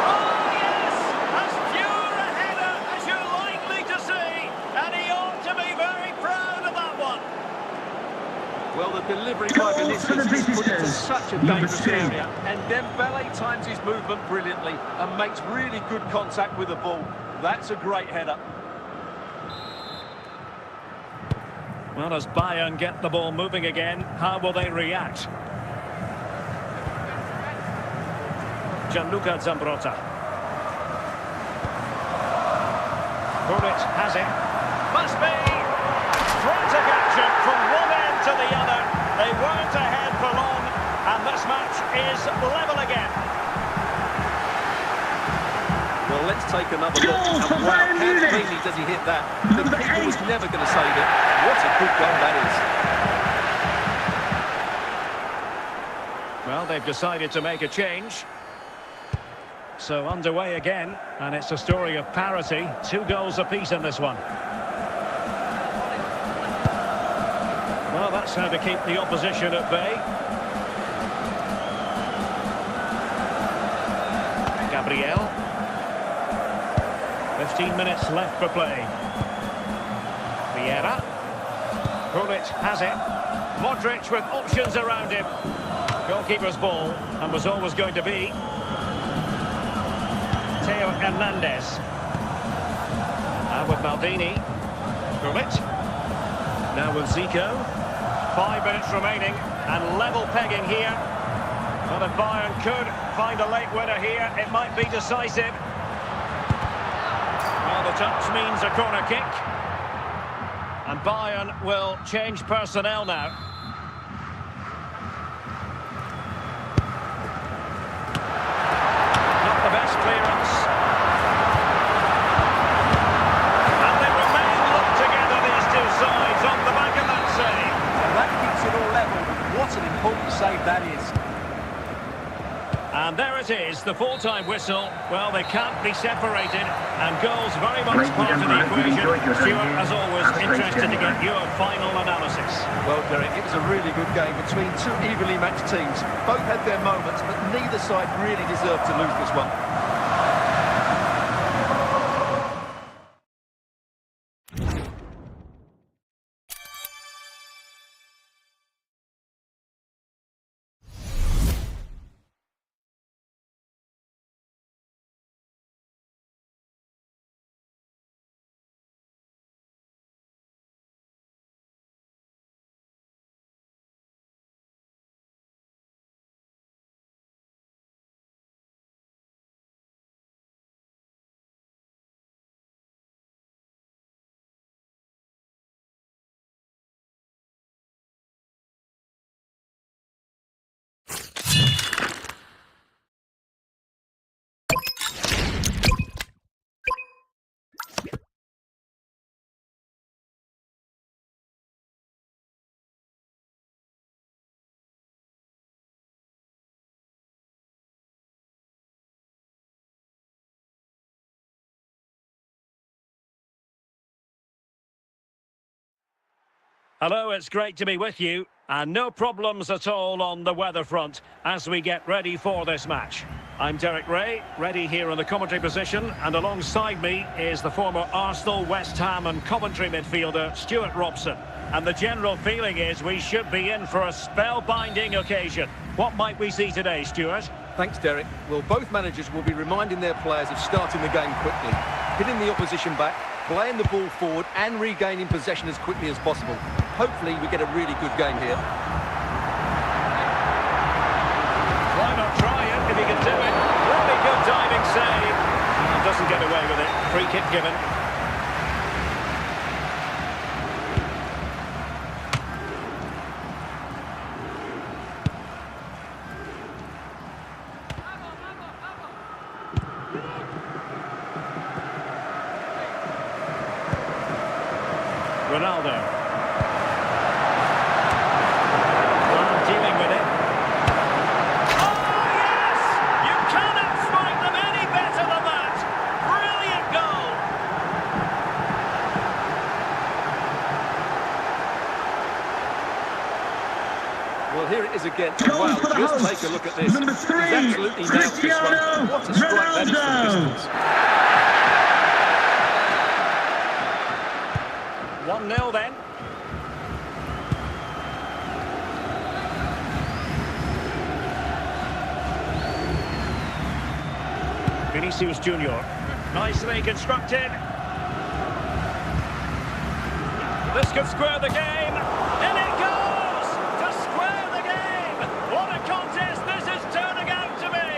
Speaker 1: Oh, yes! As pure a header as you're likely to see. And he ought to be very proud of that one.
Speaker 2: Well, the delivery by Vinicius is put into such a dangerous area, and Dembele times his movement brilliantly and makes really good contact with the ball. That's a great header.
Speaker 1: Well, as Bayern get the ball moving again, how will they react? Gianluca Zambrotta. Gullit has it. Must be! Frantic action from one end to the other. They weren't ahead for long, and this match is level again.
Speaker 2: Well, let's take another look. And wow, how cleanly does he hit that? The keeper was never going to save it. What a good goal that is.
Speaker 1: Well, they've decided to make a change. So underway again, and it's a story of parity. 2 goals apiece in this one. Well, that's how to keep the opposition at bay. Gabriel. 15 minutes left for play. Vieira. Pulic has it. Modric with options around him. Goalkeeper's ball, and was always going to be. Theo Hernandez. Now with Maldini. Pulic. Now with Zico. 5 minutes remaining, and level pegging here. Well, if Bayern could find a late winner here, it might be decisive. Well, the touch means a corner kick. And Bayern will change personnel now. Not the best clearance. And they remain locked together, these two sides, on the back of that save.
Speaker 2: And that keeps it all level. What an important save that is.
Speaker 1: And there it is, the full-time whistle. Well, they can't be separated, and goals very much part of the equation. Stuart, as always, interested to get your final analysis.
Speaker 2: Well, Derek, it was a really good game between 2 evenly matched teams. Both had their moments, but neither side really deserved to lose this one.
Speaker 1: Hello, it's great to be with you, and no problems at all on the weather front as we get ready for this match. I'm Derek Ray, ready here in the commentary position, and alongside me is the former Arsenal, West Ham and Coventry midfielder Stuart Robson. And the general feeling is we should be in for a spellbinding occasion. What might we see today, Stuart?
Speaker 2: Thanks, Derek. Well, both managers will be reminding their players of starting the game quickly, hitting the opposition back, playing the ball forward and regaining possession as quickly as possible. Hopefully we get a really good game here.
Speaker 1: Why not try it if he can do it? Really good diving save. Doesn't get away with it. Free kick given. Ronaldo. Dealing with it. Oh, yes! You cannot strike them any better than that. Brilliant goal.
Speaker 2: Well, here it is again. Wow, just take a look at this.
Speaker 4: Number 3,
Speaker 2: He's absolutely nailed this one. What a strike that is from distance.
Speaker 1: 1-0 then. Vinicius Junior. Nicely constructed. This could square the game. In it goes! To square the game! What a contest this is turning out to be!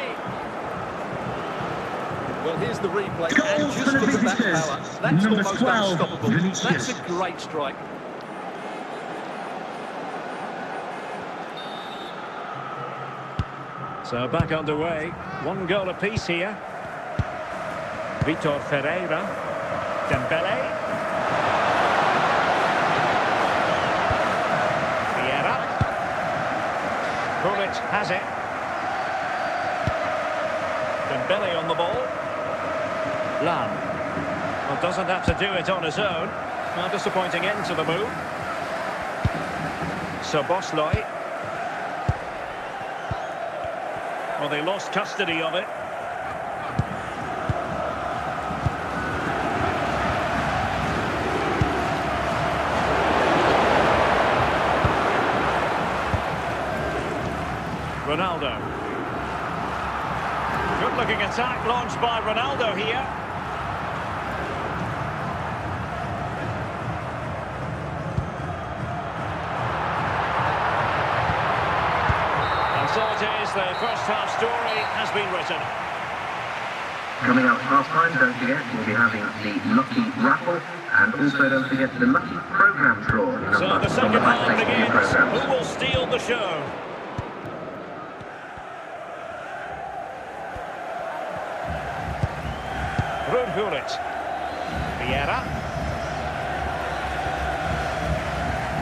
Speaker 2: Well, here's the replay, and just look at that power. That's
Speaker 4: Number
Speaker 2: almost
Speaker 4: 12,
Speaker 2: unstoppable.
Speaker 4: Vinicius.
Speaker 2: That's a great strike.
Speaker 1: So back underway. 1 goal apiece here. Vitor Ferreira. Dembele. Vieira. Pullet has it. Dembele on the ball. Lam. Well, doesn't have to do it on his own. A disappointing end to the move. Szoboszlai. Well, they lost custody of it. Ronaldo. Good-looking attack launched by Ronaldo here. And so it is, the first half story has been written.
Speaker 3: Coming up half-time, don't forget, we'll be having the Lucky Raffle, and also don't forget the Lucky Programme draw.
Speaker 1: So the second half begins. Who will steal the show? Pullet. Vieira.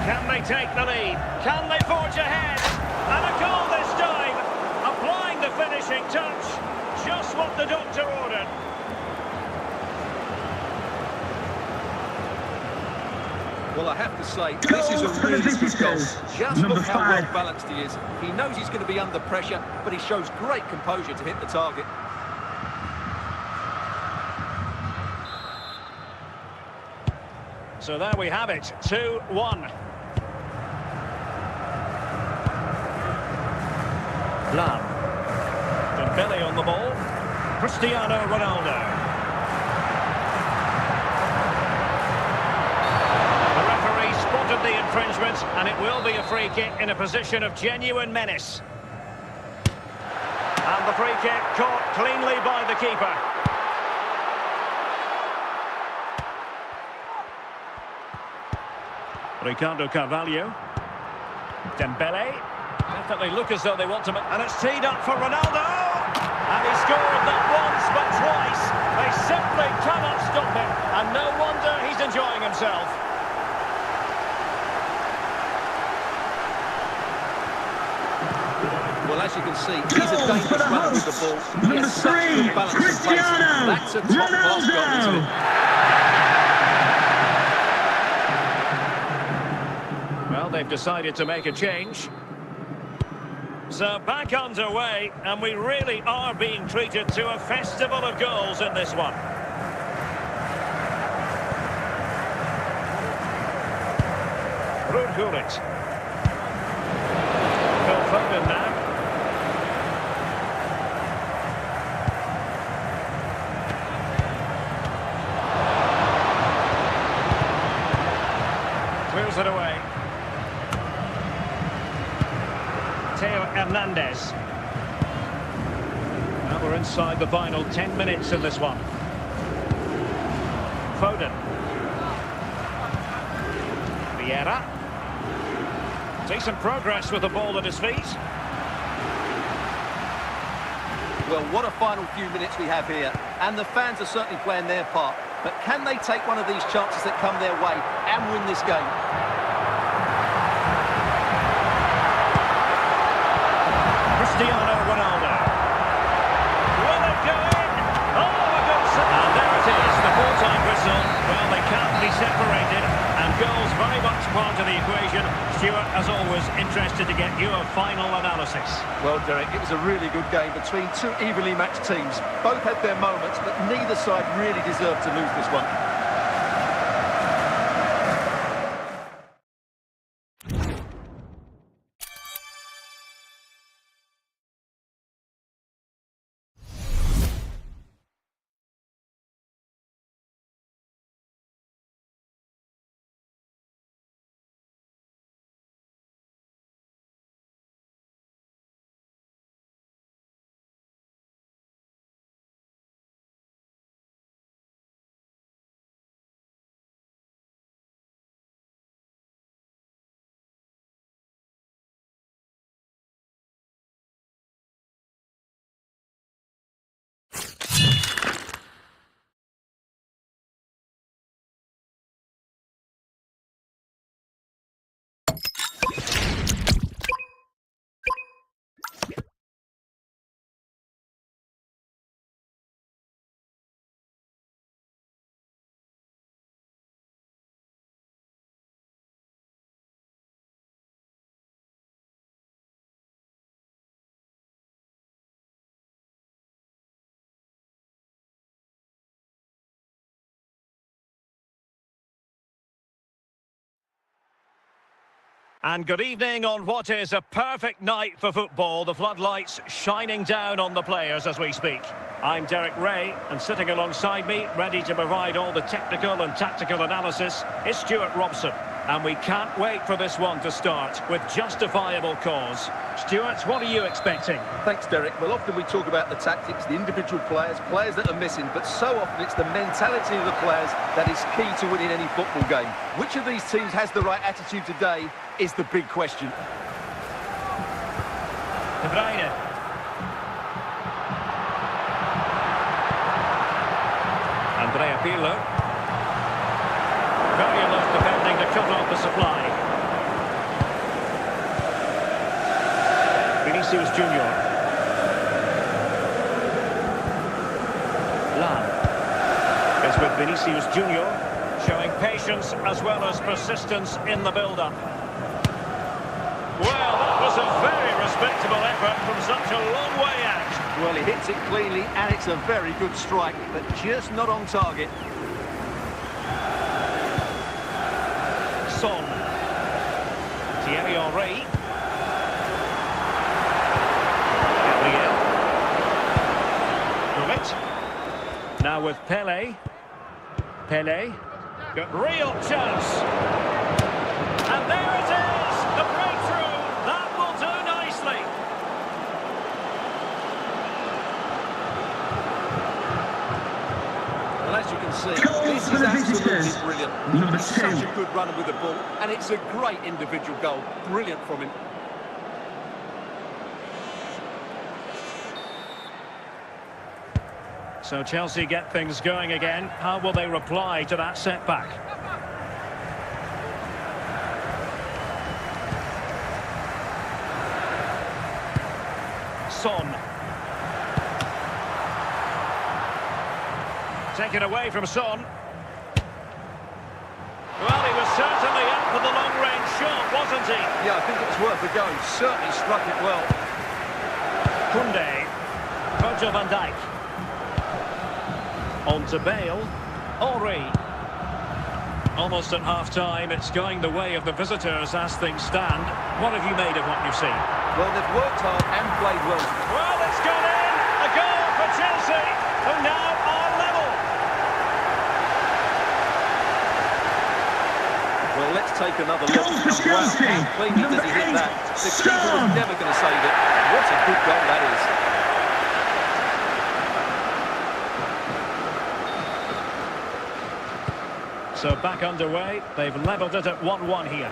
Speaker 1: Can they take the lead? Can they forge ahead? And a goal this time! Applying the finishing touch. Just what the doctor ordered.
Speaker 2: Well, I have to say, this is a really good goal. Just look how well balanced he is. He knows he's going to be under pressure, but he shows great composure to hit the target.
Speaker 1: So there we have it, 2-1. Lam. Dembele on the ball. Cristiano Ronaldo. The referee spotted the infringement, and it will be a free kick in a position of genuine menace. And the free kick caught cleanly by the keeper. Ricardo Carvalho. Dembele. Definitely look as though they want to make... And it's teed up for Ronaldo! And he scored not once but twice. They simply cannot stop him. And no wonder he's enjoying himself.
Speaker 2: Well, as you can see, he's a dangerous runner with the ball. He has such good balance and pace. That's a top-class goal, isn't it?
Speaker 1: Well, they've decided to make a change. So back underway, and we really are being treated to a festival of goals in this one. Gullit. Phil Foden now. Clears it away. Theo Hernandez. Now we're inside the final 10 minutes in this one. Foden. Vieira. Decent progress with the ball at his feet.
Speaker 2: Well, what a final few minutes we have here. And the fans are certainly playing their part. But can they take one of these chances that come their way and win this game?
Speaker 1: Cristiano Ronaldo. Will it go in? Oh, a good save. And there it is, the full-time whistle. Well, they can't be separated, and goals very much part of the equation. Stuart, as always, interested to get your final analysis.
Speaker 2: Well, Derek, it was a really good game between two evenly matched teams. Both had their moments, but neither side really deserved to lose this one.
Speaker 1: And good evening on what is a perfect night for football. The floodlights shining down on the players as we speak. I'm Derek Ray, and sitting alongside me, ready to provide all the technical and tactical analysis, is Stuart Robson. And we can't wait for this one to start, with justifiable cause. Stuart, what are you expecting?
Speaker 2: Thanks, Derek. Well, often we talk about the tactics, the individual players that are missing, but so often it's the mentality of the players that is key to winning any football game. Which of these teams has the right attitude today is the big question.
Speaker 1: De Bruyne. Andrea Pirlo. Very alert defending to cut off the supply. Vinicius Junior. Lam is with Vinicius Junior, showing patience as well as persistence in the build-up. Well, that was a very respectable effort from such a long way out.
Speaker 2: Well, he hits it cleanly, and it's a very good strike, but just not on target.
Speaker 1: Son. Thierry Henry. Gabriel. Gullit. Now with Pele. Pele. Got real chance. And there it is! The breakthrough! That will do nicely.
Speaker 2: Well, as you can see,
Speaker 4: Goal
Speaker 2: this
Speaker 4: for
Speaker 2: is
Speaker 4: the
Speaker 2: absolutely
Speaker 4: visitors.
Speaker 2: brilliant.
Speaker 4: Number
Speaker 2: He's such
Speaker 4: 2.
Speaker 2: a good runner with the ball, and it's a great individual goal. Brilliant from him.
Speaker 1: So Chelsea get things going again. How will they reply to that setback? Son. Taken away from Son. Well, he was certainly up for the long-range shot, wasn't he?
Speaker 2: Yeah, I think it's worth a go. Certainly struck it well.
Speaker 1: Koundé. Virgil van Dijk. On to Bale. Henry. Almost at half-time, it's going the way of the visitors as things stand. What have you made of what you've seen?
Speaker 2: Well, they've worked hard and played well.
Speaker 1: Well, it's gone in! A goal for Chelsea, who now are level.
Speaker 2: Well, let's take another look.
Speaker 4: Goal for Chelsea.
Speaker 2: Wow, how cleanly does he hit that? The keeper was never going to save it. What a good goal that is.
Speaker 1: So back underway, they've levelled it at 1-1 here.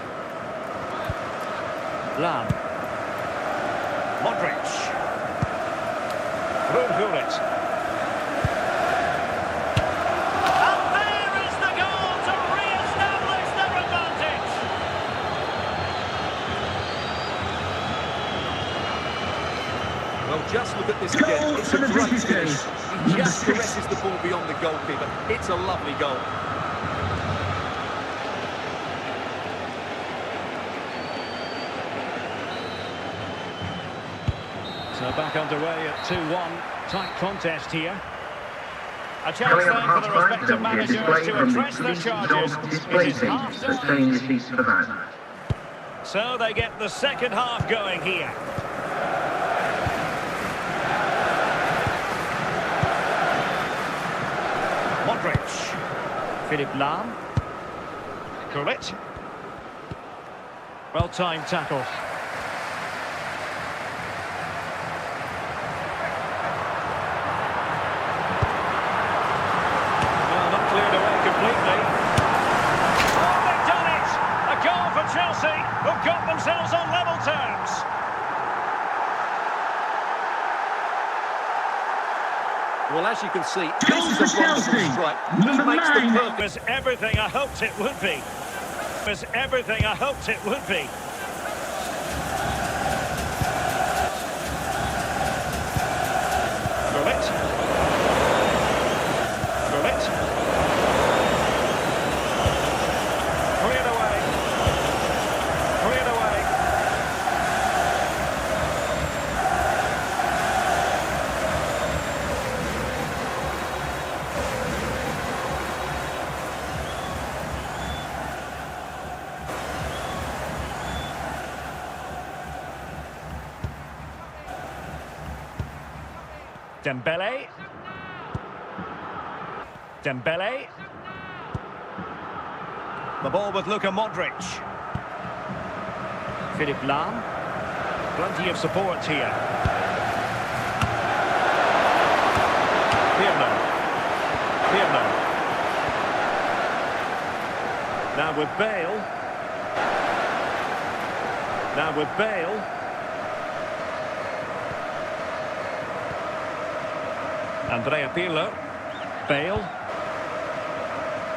Speaker 1: Lam. Modric. Gullit. And there is the goal to re-establish their advantage.
Speaker 2: Well, just look at this
Speaker 4: Goal
Speaker 2: again. It's
Speaker 4: for
Speaker 2: a
Speaker 4: the
Speaker 2: great
Speaker 4: visitors.
Speaker 2: finish. He
Speaker 4: Number
Speaker 2: just
Speaker 4: 6.
Speaker 2: caresses the ball beyond the goalkeeper. It's a lovely goal.
Speaker 1: So back underway at 2-1. Tight contest here. A chance
Speaker 3: Coming up
Speaker 1: then for the
Speaker 3: half-time,
Speaker 1: respective
Speaker 3: there will be a
Speaker 1: managers
Speaker 3: display
Speaker 1: to
Speaker 3: from the
Speaker 1: address their
Speaker 3: police
Speaker 1: charges.
Speaker 3: dog display
Speaker 1: It is
Speaker 3: team.
Speaker 1: half
Speaker 3: The
Speaker 1: time.
Speaker 3: staying receipts for that.
Speaker 1: So they get the second half going here. Modric. Philippe Lam. Gullit. Well-timed tackle. Well, not cleared away completely. Oh, they've done it! A goal for Chelsea, who've got themselves on level terms.
Speaker 2: Well, as you can see,
Speaker 4: Goal
Speaker 2: this
Speaker 4: for
Speaker 2: is a wonderful
Speaker 4: Chelsea.
Speaker 2: strike. He
Speaker 4: Number
Speaker 2: makes the
Speaker 4: 9.
Speaker 2: perfect...
Speaker 1: It was everything I hoped it would be. It was everything I hoped it would be. Gullit. Gullit. Cleared away. Cleared away. Dembele. Dembele. The ball with Luka Modric. Philipp Lahm. Plenty of support here. Pirlo. Pirlo. Now with Bale. Now with Bale. Andrea Pirlo. Bale.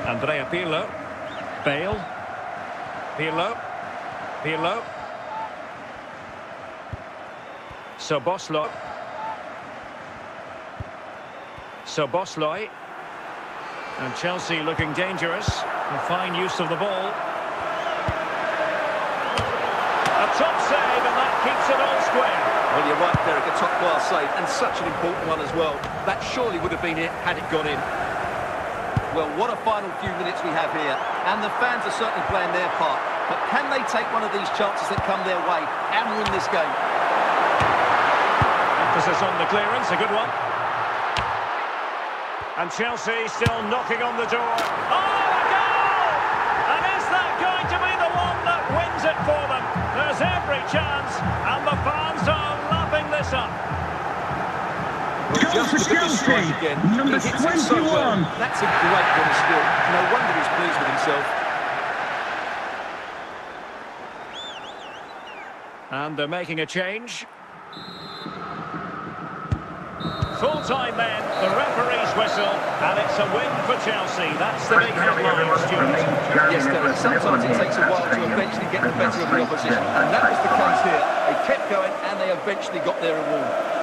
Speaker 1: Andrea Pirlo. Bale. Pirlo. Pirlo. Szoboszlai. Szoboszlai. And Chelsea looking dangerous. And fine use of the ball. A top save, and that keeps it all square.
Speaker 2: Well, you're right, Derek, a top-class save, and such an important one as well. That surely would have been it had it gone in. Well, what a final few minutes we have here, and the fans are certainly playing their part. But can they take one of these chances that come their way and win this game?
Speaker 1: Emphasis on the clearance, a good one. And Chelsea still knocking on the door. Oh, a goal! And is that going to be the one that wins it for them? There's every chance, and the fans are lapping this up.
Speaker 4: Goal for Chelsea, number 21.
Speaker 2: So well. That's a great bit of skill. No wonder he's pleased with himself.
Speaker 1: And they're making a change. Full-time then, the referee's whistle, and it's a win for Chelsea. That's the big headline, Stuart.
Speaker 2: Yes, Derek, sometimes it takes a while to eventually get the better of the opposition, and that was the case here. They kept going, and they eventually got their reward.